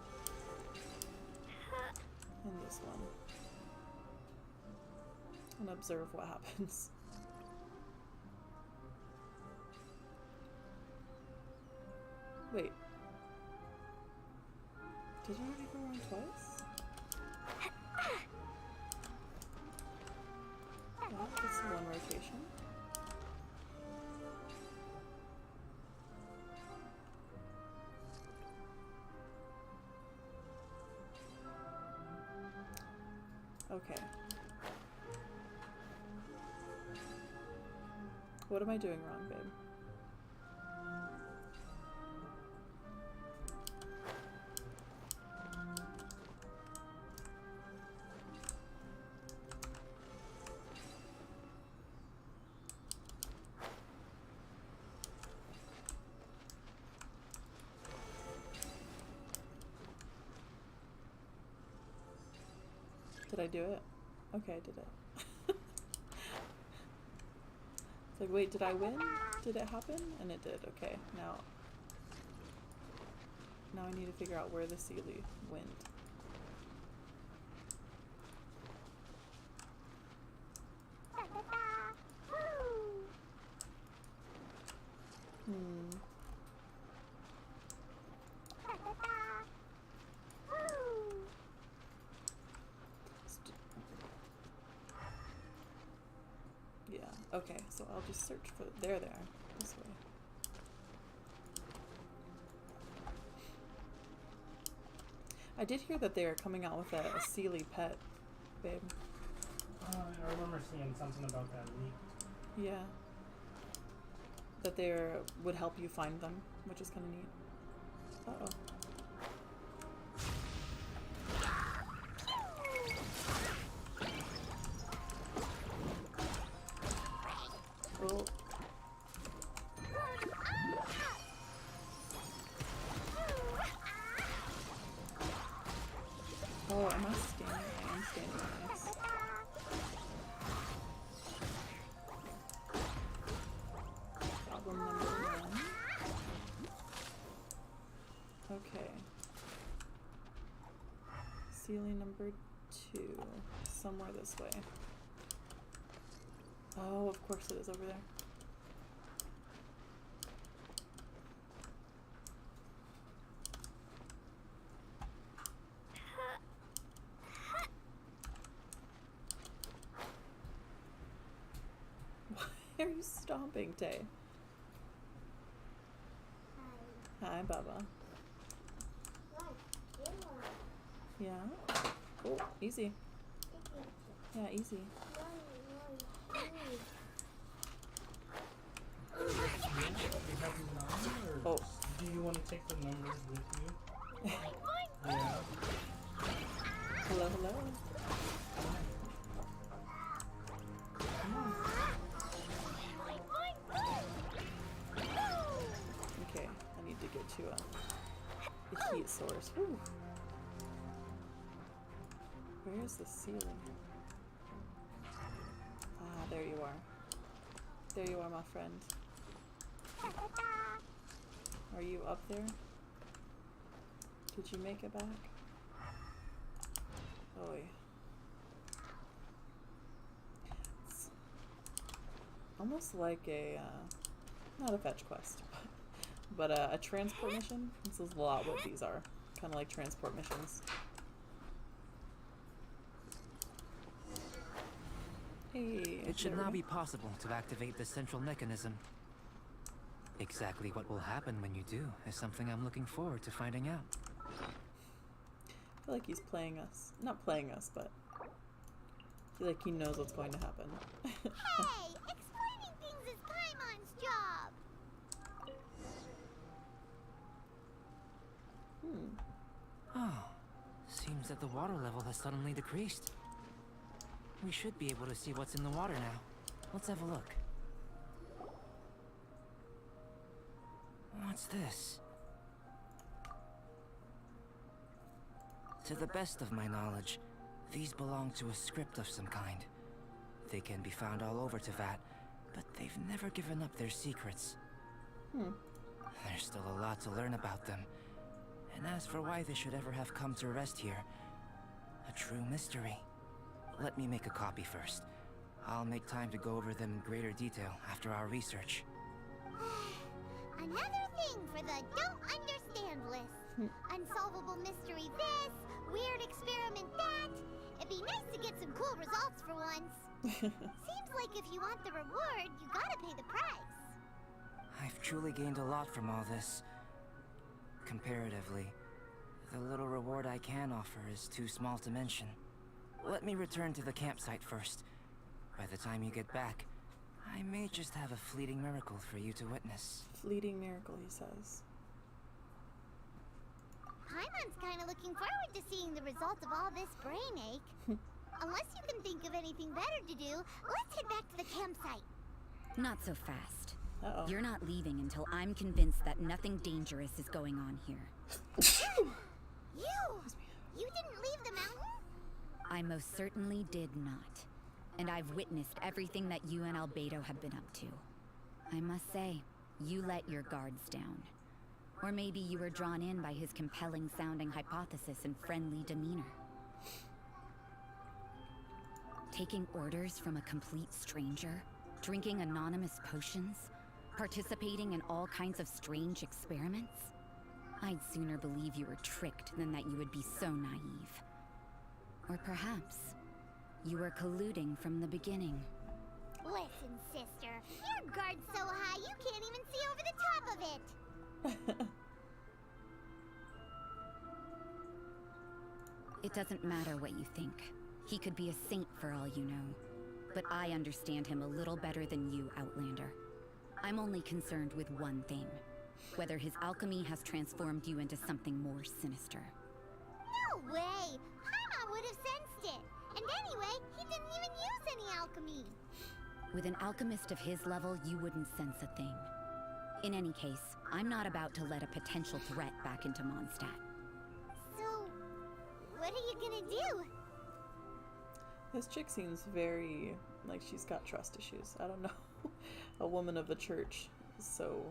And this one. And observe what happens. Wait. Did you already go around twice? Yeah, that's one rotation. Okay. What am I doing wrong, babe? Did I do it? Okay, I did it. It's like, wait, did I win? Did it happen? And it did. Okay, now I need to figure out where the Seelie went. Okay, so I'll just search for there, this way. I did hear that they are coming out with a Seelie pet, babe. I remember seeing something about that leak. Yeah. That they would help you find them, which is kind of neat. Uh-oh. Oh. Oh, am I standing? I am standing. Nice. Problem number 1. Okay. Seelie number 2. Somewhere this way. Oh, of course it is over there. Why are you stomping, Tay? Hi, Baba. Yeah? Oh, easy. Yeah, easy. Oh. Do you want to take the numbers with you? Yeah. Hello, hello. Come on. Okay, I need to get to a heat source. Whew. Where is the ceiling? Ah, there you are. There you are, my friend. Are you up there? Did you make it back? Oh, yeah. It's almost like a, not a fetch quest, but a transport mission. This is a lot what these are. Kind of like transport missions. Hey, it should now be possible to activate the central mechanism. Exactly what will happen when you do is something I'm looking forward to finding out. I feel like he's playing us. Not playing us, but I feel like he knows what's going to happen. Hey, explaining things is job. Oh, seems that the water level has suddenly decreased. We should be able to see what's in the water now. Let's have a look. What's this? To the best of my knowledge, these belong to a script of some kind. They can be found all over Teyvat, but they've never given up their secrets. There's still a lot to learn about them. And as for why they should ever have come to rest here, a true mystery. Let me make a copy first. I'll make time to go over them in greater detail after our research. Another thing for the don't understand list. Unsolvable mystery this, weird experiment that. It'd be nice to get some cool results for once. Seems like if you want the reward, you gotta pay the price. I've truly gained a lot from all this. Comparatively, the little reward I can offer is too small to mention. Let me return to the campsite first. By the time you get back, I may just have a fleeting miracle for you to witness. Fleeting miracle, he says. Paimon's kinda looking forward to seeing the result of all this brain ache. Unless you can think of anything better to do, let's head back to the campsite. Not so fast. Uh-oh. You're not leaving until I'm convinced that nothing dangerous is going on here. You didn't leave the mountain? I most certainly did not. And I've witnessed everything that you and Albedo have been up to. I must say, you let your guards down. Or maybe you were drawn in by his compelling-sounding hypothesis and friendly demeanor. Taking orders from a complete stranger, drinking anonymous potions, participating in all kinds of strange experiments? I'd sooner believe you were tricked than that you would be so naive. Or perhaps, you were colluding from the beginning. Listen, sister, your guard's so high you can't even see over the top of it. It doesn't matter what you think. He could be a saint for all you know. But I understand him a little better than you, Outlander. I'm only concerned with one thing. Whether his alchemy has transformed you into something more sinister. No way! Paimon would have sensed it. And anyway, he didn't even use any alchemy. With an alchemist of his level, you wouldn't sense a thing. In any case, I'm not about to let a potential threat back into Mondstadt. So, what are you gonna do? This chick seems very like she's got trust issues. I don't know. A woman of the church is so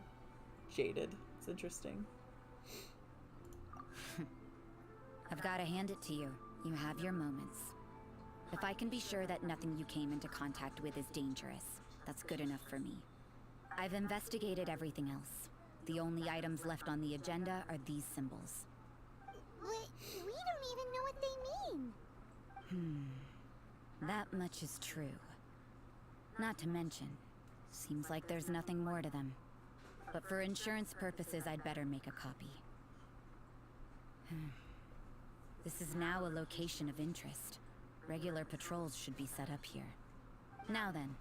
jaded. It's interesting. I've got to hand it to you. You have your moments. If I can be sure that nothing you came into contact with is dangerous, that's good enough for me. I've investigated everything else. The only items left on the agenda are these symbols. We don't even know what they mean. That much is true. Not to mention, seems like there's nothing more to them. But for insurance purposes, I'd better make a copy. This is now a location of interest. Regular patrols should be set up here. Now then,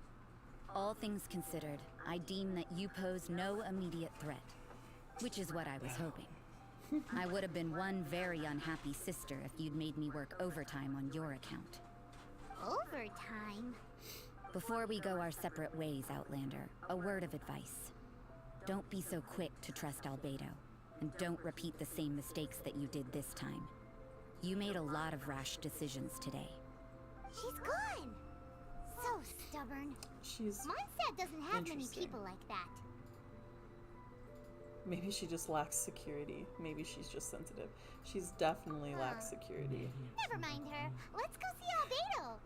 all things considered, I deem that you pose no immediate threat. Which is what I was hoping. I would have been one very unhappy sister if you'd made me work overtime on your account. Overtime? Before we go our separate ways, Outlander, a word of advice. Don't be so quick to trust Albedo, and don't repeat the same mistakes that you did this time. You made a lot of rash decisions today. She's gone! So stubborn. She's Mondstadt doesn't have many interesting. people like that. Maybe she just lacks security. Maybe she's just sensitive. She's definitely lacks security. Never mind her. Let's go see Albedo.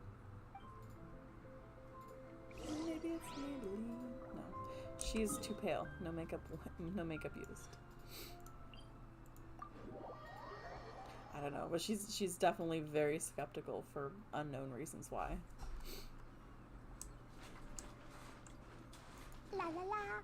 Maybe it's Maybelline. No, she's too pale. No makeup. No makeup used. I don't know, but she's definitely very skeptical for unknown reasons why. La la la.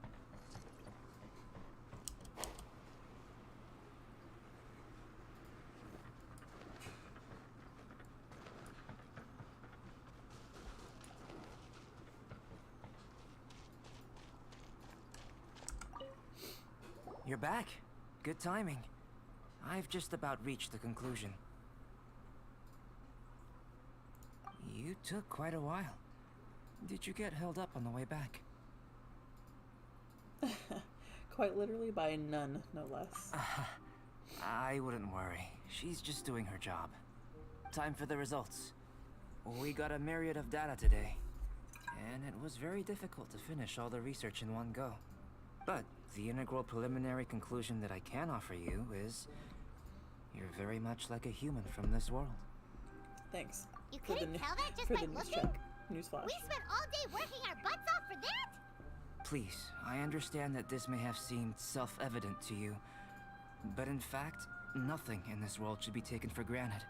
You're back. Good timing. I've just about reached the conclusion. You took quite a while. Did you get held up on the way back? Quite literally by none, no less. I wouldn't worry. She's just doing her job. Time for the results. We got a myriad of data today, and it was very difficult to finish all the research in one go. But the integral preliminary conclusion that I can offer you is you're very much like a human from this world. Thanks. You For the couldn't new- tell that just for by the news looking? check. Newsflash. We spent all day working our butts off for that? Please, I understand that this may have seemed self-evident to you, but in fact, nothing in this world should be taken for granted.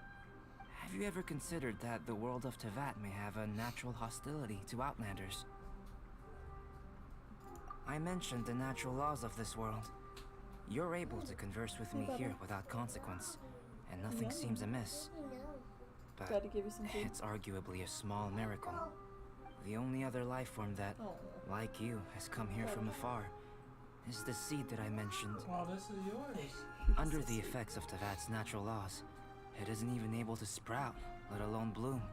Have you ever considered that the world of Teyvat may have a natural hostility to Outlanders? I mentioned the natural laws of this world. You're able to converse with me here without consequence, and nothing seems amiss. But Gotta give you some food. it's arguably a small miracle. The only other life form that, like you, has come here from afar is the seed that I mentioned. Well, this is yours. Under the effects of Teyvat's natural laws, it isn't even able to sprout, let alone bloom.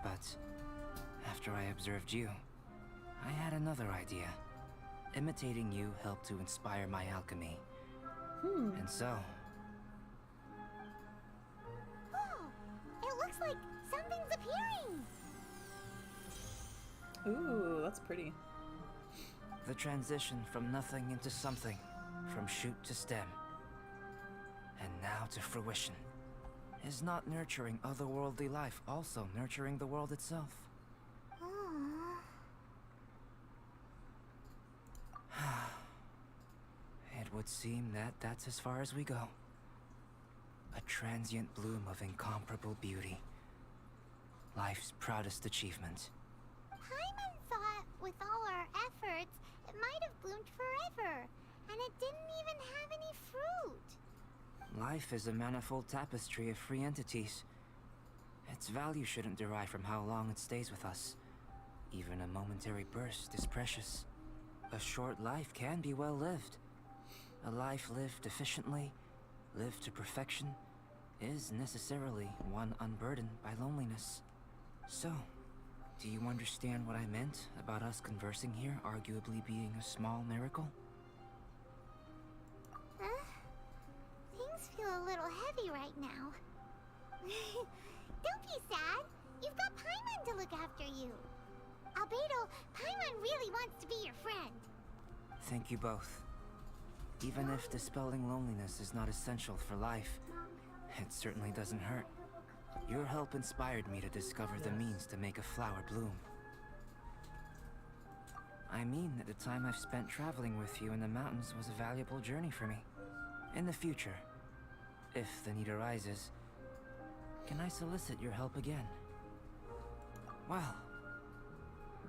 But after I observed you, I had another idea. Imitating you helped to inspire my alchemy. And so, Oh, it looks like something's appearing. Ooh, that's pretty. the transition from nothing into something, from shoot to stem, and now to fruition, is not nurturing otherworldly life also nurturing the world itself? It would seem that that's as far as we go. A transient bloom of incomparable beauty. Life's proudest achievement. Paimon thought with all our efforts, it might have bloomed forever, and it didn't even have any fruit. Life is a manifold tapestry of free entities. Its value shouldn't derive from how long it stays with us. Even a momentary burst is precious. A short life can be well lived. A life lived efficiently, lived to perfection, is necessarily one unburdened by loneliness. So, do you understand what I meant about us conversing here arguably being a small miracle? Things feel a little heavy right now. Don't be sad. You've got Paimon to look after you. Albedo, Paimon really wants to be your friend. Thank you both. Even if dispelling loneliness is not essential for life, it certainly doesn't hurt. Your help inspired me to discover the means to make a flower bloom. I mean that the time I've spent traveling with you in the mountains was a valuable journey for me. In the future, if the need arises, can I solicit your help again? Well,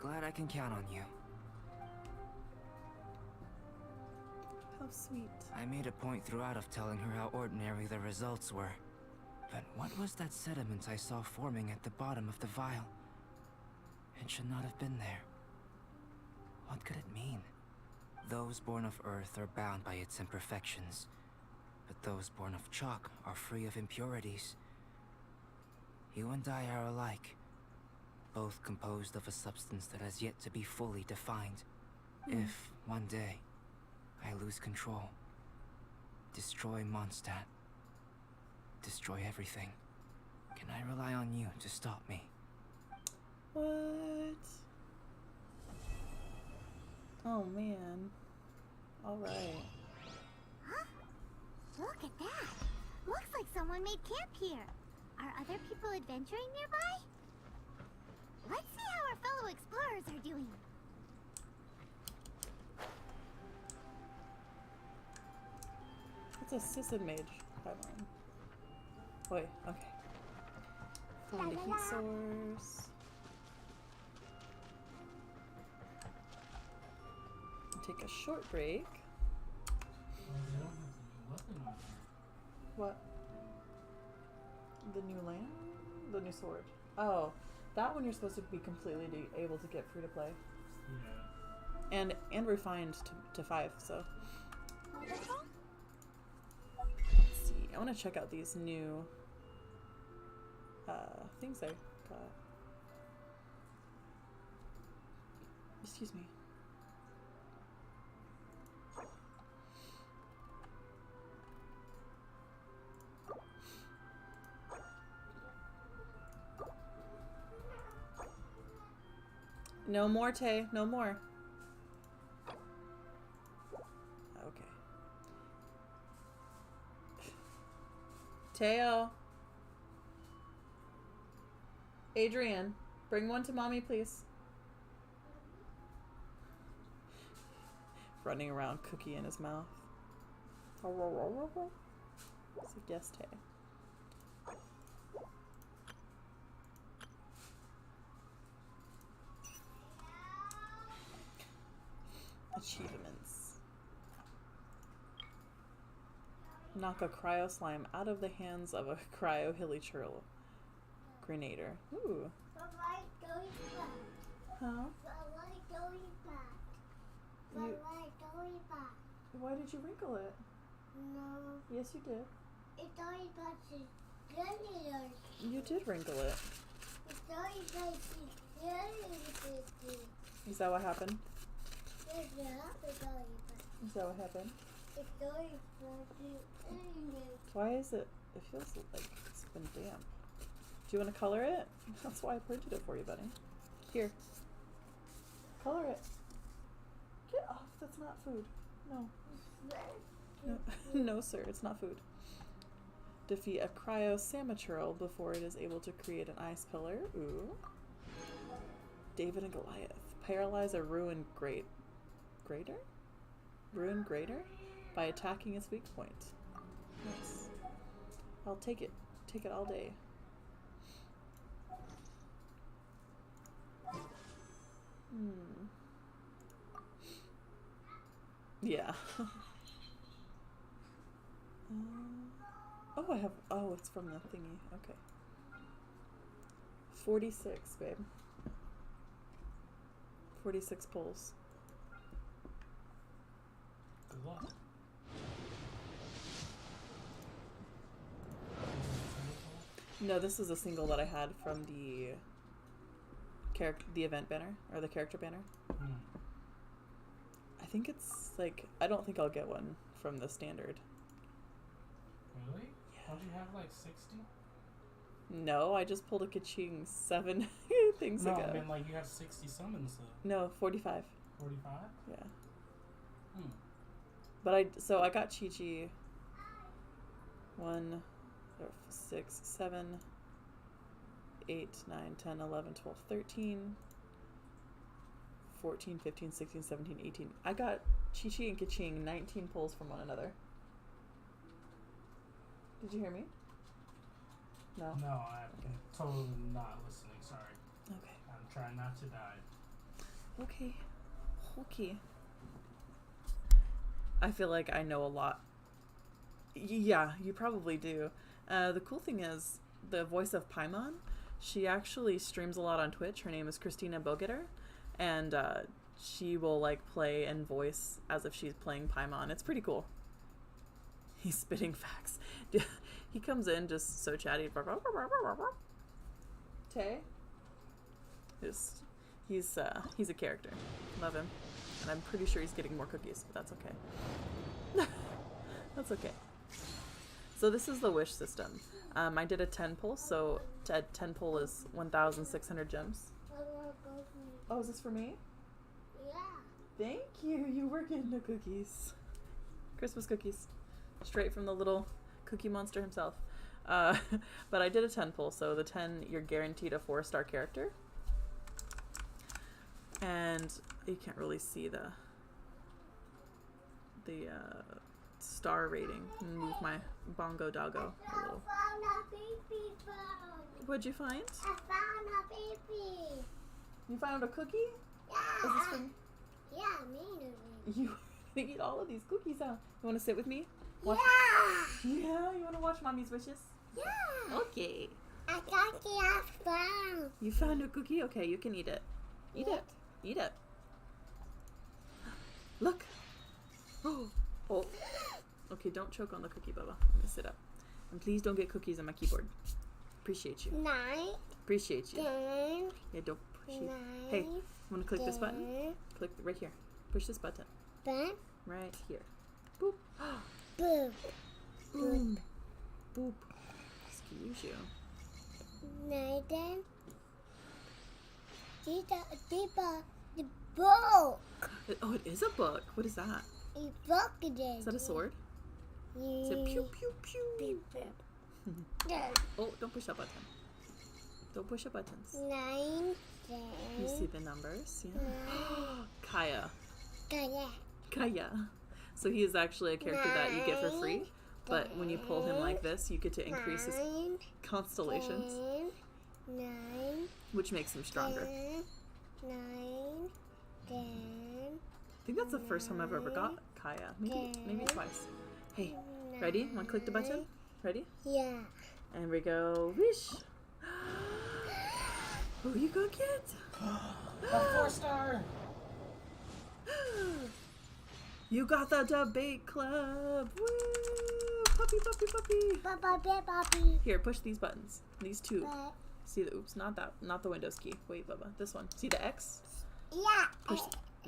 glad I can count on you. How sweet. I made a point throughout of telling her how ordinary the results were. But what was that sediment I saw forming at the bottom of the vial? It should not have been there. What could it mean? Those born of Earth are bound by its imperfections, but those born of chalk are free of impurities. You and I are alike, both composed of a substance that has yet to be fully defined. If, one day, I lose control, destroy Mondstadt, destroy everything, can I rely on you to stop me? What? Oh man. Alright. Huh? Look at that. Looks like someone made camp here. Are other people adventuring nearby? Let's see how our fellow explorers are doing. It's a Sisson Mage timeline. Wait, okay. Find a heat source. Take a short break. Well, they don't have the new weapon on here. What? The new lamp? The new sword. Oh, that one you're supposed to be completely able to get free to play. Yeah. And refined to 5, so. Wonderful. I want to check out these new things I got. Excuse me. No more, Tay. No more. Okay. Teo. Adrian, bring one to mommy, please. Running around, cookie in his mouth. It's a yes, Tay. Achievements. Knock a cryo slime out of the hands of a cryo hilichurl grenader. Ooh. Huh? Why did you wrinkle it? No. Yes, you did. It's only because it's granulars. You did wrinkle it. It's only because it's granulars. Is that what happened? It's Is that what happened? only because it's granulars. Why is it? It feels like it's been damp. Do you want to color it? That's why I printed it for you, buddy. Here. Color it. Get off. That's not food. No. No, no, sir. It's not food. Defeat a cryo samichurl before it is able to create an ice pillar. Ooh. David and Goliath. Paralyze a ruined grater? Ruined grater? By attacking its weak point. Nice. I'll take it. Take it all day. Yeah. Oh, I have. Oh, it's from the thingy. Okay. 46, babe. 46 pulls. Good luck. No, this is a single that I had from the event banner or the character banner. I think it's like I don't think I'll get one from the standard. Really? Yeah. Don't you have like 60? No, I just pulled a Kaching 7 things ago. No, I mean like you have 60 summons though. No, 45. 45? Yeah. Hmm. But I got Chi-Chi 1, 6, 7, 8, 9, 10, 11, 12, 13, 14, 15, 16, 17, 18. I got Chi-Chi and Kaching 19 pulls from one another. Did you hear me? No? No, I'm totally not listening, sorry. Okay. I'm trying not to die. Okay. Okay. I feel like I know a lot. Yeah, you probably do. The cool thing is, the voice of Paimon, she actually streams a lot on Twitch. Her name is Christina Bogetter, and she will like play and voice as if she's playing Paimon. It's pretty cool. He's spitting facts. He comes in just so chatty. Tay? He's a character. Love him. And I'm pretty sure he's getting more cookies, but that's okay. That's okay. So this is the wish system. I did a 10 pull, so 10 pull is 1,600 gems. Oh, is this for me? Yeah. Thank you. You were getting the cookies. Christmas cookies. Straight from the little cookie monster himself. But I did a 10 pull, so the 10, you're guaranteed a 4-star character. And you can't really see the star rating. Move my bongo doggo a little. I found a baby phone. What'd you find? I found a baby. You found a cookie? Yeah. Is this from... Yeah, me. You gonna eat all of these cookies, huh? You wanna sit with me? Watch... Yeah. Yeah, you wanna watch Mommy's wishes? Yeah. Okay. I got the found. You found a cookie? Okay, you can eat it. Eat it. Eat it. Look. Oh. Okay, don't choke on the cookie, Bubba. Let me sit up. And please don't get cookies on my keyboard. Appreciate you. 9, Appreciate you. 10, Yeah, don't appreciate. 9. Hey, want to click this button? 10, Click right here. Push this button. Then, Right here. Boop. boop. Boom. Boop. Excuse you. 9, 10. The book. Oh, it is a book. What is that? The book it is. Is that a sword? Is it pew pew pew? Oh, don't push that button. Don't push the buttons. 9, 10. You see the numbers? Yeah. Kaya. Correct. Kaya. So he is actually a character that you get for free. But when you pull him like this, you get to increase his 9, constellations, 10, 9, which makes him stronger. 10, 9, 10. I think that's the first time I've ever got Kaya. Maybe twice. Hey, ready? Want to click the button? Ready? Yeah. And we go, wish. Who you gonna get? A 4-star. You got the debate club. Woo! Puppy, puppy, puppy. Puppy. Here, push these buttons. These two. But, See the oops, not the Windows key. Wait, Bubba, this one. See the X? yeah. Push.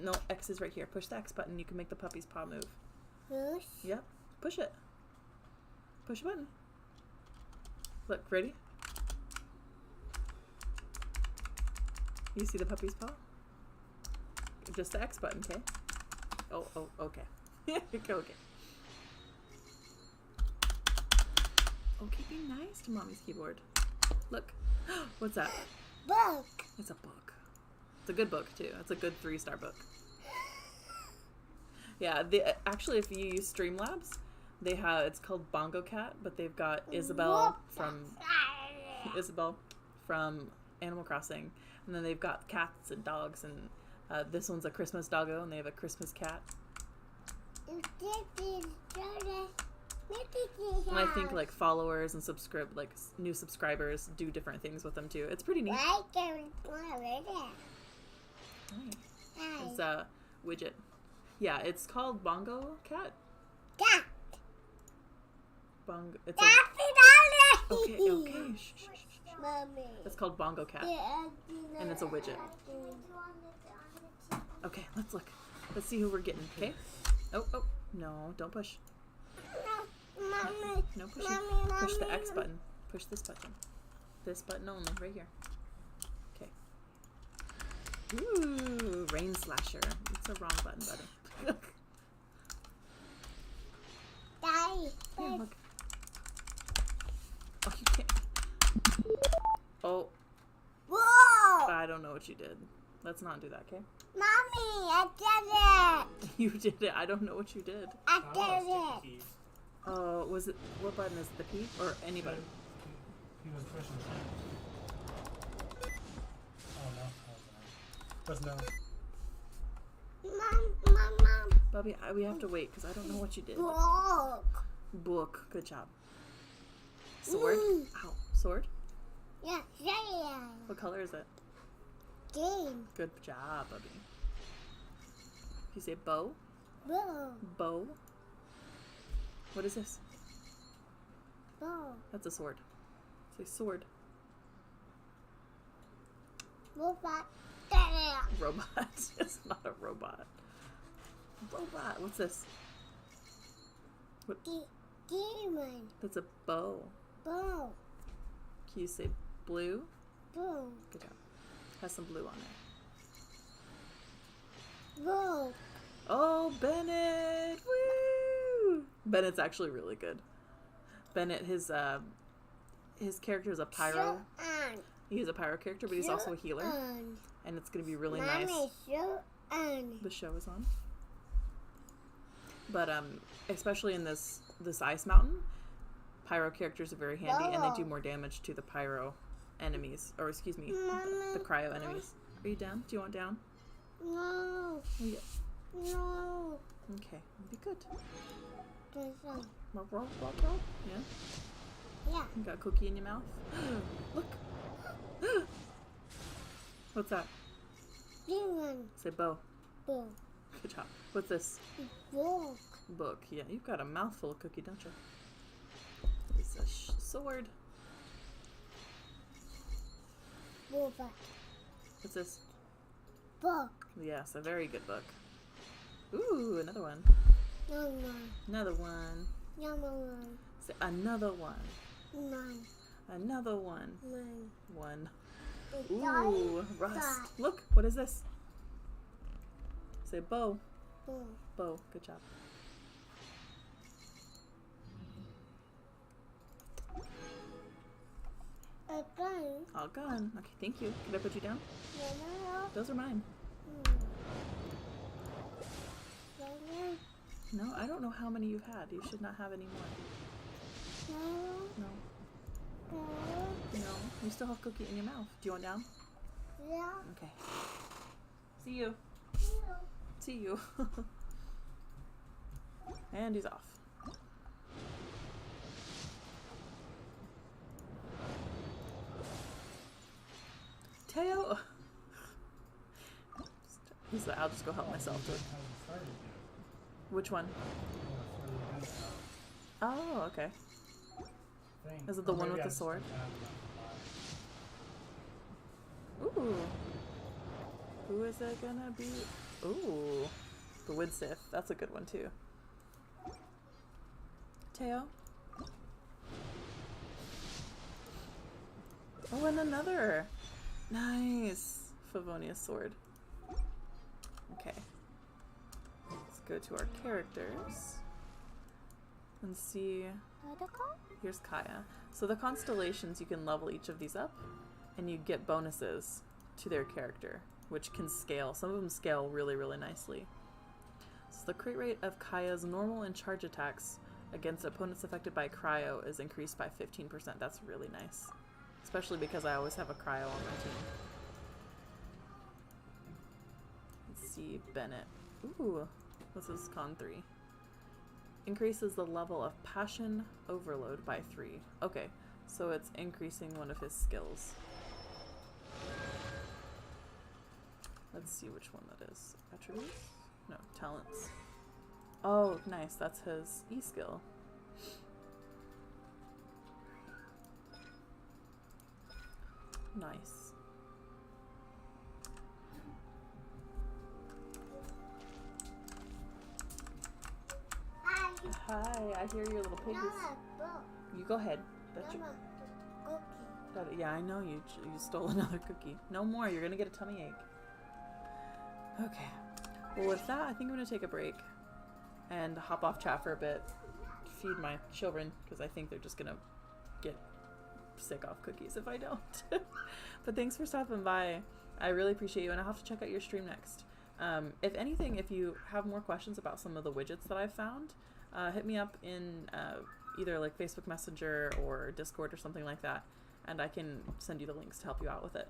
No, X is right here. Push the X button. You can make the puppy's paw move. Push. Yep. Push it. Push the button. Look, ready? You see the puppy's paw? Just the X button, okay? Oh, okay. Okay. Okay, be nice to mommy's keyboard. Look. What's that? Book. It's a book. It's a good book, too. It's a good 3-star book. Yeah, actually, if you use Streamlabs, they have, it's called Bongo Cat, but they've got Isabel from Animal Crossing, and then they've got cats and dogs, and this one's a Christmas doggo, and they have a Christmas cat. And I think like followers and new subscribers do different things with them too. It's pretty neat. It's a widget. Yeah, it's called Bongo Cat. Cat. Bongo. It's okay. Shh. Mommy. It's called Bongo Cat, and it's a widget. Okay, let's look. Let's see who we're getting. Okay. Oh, no, don't push. Mommy. No pushing. Push the X button. Push this button. This button only, right here. Okay. Ooh, Rain Slasher. It's the wrong button, buddy. Die. Here, look. Oh, you can't. Oh, Whoa! I don't know what you did. Let's not do that, okay? Mommy, I did it. You did it. I don't know what you did. I did it. Oh, was it? What button is it? The P or any button? He was pushing. Oh no, that was no. Mom. Bubby, we have to wait because I don't know what you did. Book. Good job. Sword. Ow. Sword. Yeah. What color is it? Game. Good job, Bubby. You say bow? Bow. Bow. What is this? Bow. That's a sword. Say sword. Robot. Robot. It's not a robot. Robot. What's this? What? Demon. That's a bow. Bow. Can you say blue? Bow. Good job. Has some blue on there. Bow. Oh, Bennett! Woo! Bennett's actually really good. Bennett, his character is a pyro. He's a pyro character, but he's also a healer. And it's gonna be really nice. The show is on. But especially in this ice mountain, pyro characters are very handy, and they do more damage to the pyro enemies, or excuse me, the cryo enemies. Are you down? Do you want down? No. Yeah. No. Okay, be good. Roll. Yeah. Yeah. You got a cookie in your mouth. Look. What's that? Demon. Say bow. Bow. Good job. What's this? Book. Book. Yeah, you've got a mouthful of cookie, don't you? It's a sword. Book. What's this? Book. Yes, a very good book. Ooh, another one. Number. Another one. Number one. Say another one. Nine. Another one. Nine. One. The Ooh, dice rust. dot. Look, what is this? Say bow. Book. Bow. Good job. A gun. All gone. Okay, thank you. Can I put you down? Yellow. Those are mine. Yellow. No, I don't know how many you've had. You should not have any more. Yellow. No. Yellow. No. You still have cookie in your mouth. Do you want down? Yeah. Okay. See you. Yellow. See you. And he's off. Teo! He's like, I'll just go help myself. That's how we started it. Which one? Yeah, for the event Oh, okay. thing. Is it the Or one maybe with I the just sword? forgot about Ooh. Who is it gonna be? Ooh. The Widsith. That's a good one too. Teo? Oh, and another! Nice! Favonius sword. Okay. Let's go to our characters. And see... Here's Kaya. So the constellations, you can level each of these up, and you get bonuses to their character, which can scale. Some of them scale really, really nicely. So the crit rate of Kaya's normal and charge attacks against opponents affected by cryo is increased by 15%. That's really nice. Especially because I always have a cryo on my team. Let's see, Bennett. Ooh, this is con 3. Increases the level of Passion Overload by 3. Okay, so it's increasing one of his skills. Let's see which one that is. Attributes? No, talents. Oh, nice. That's his E-skill. Nice. Hi, I hear your little piggies. Mama, book. You go ahead. That's your, Mama, cookie. yeah, I know you stole another cookie. No more. You're gonna get a tummy ache. Okay. Well, with that, I think I'm gonna take a break and hop off chat for a bit, feed my children because I think they're just gonna get sick off cookies if I don't. But thanks for stopping by. I really appreciate you, and I'll have to check out your stream next. If anything, if you have more questions about some of the widgets that I've found, hit me up in either like Facebook Messenger or Discord or something like that, and I can send you the links to help you out with it.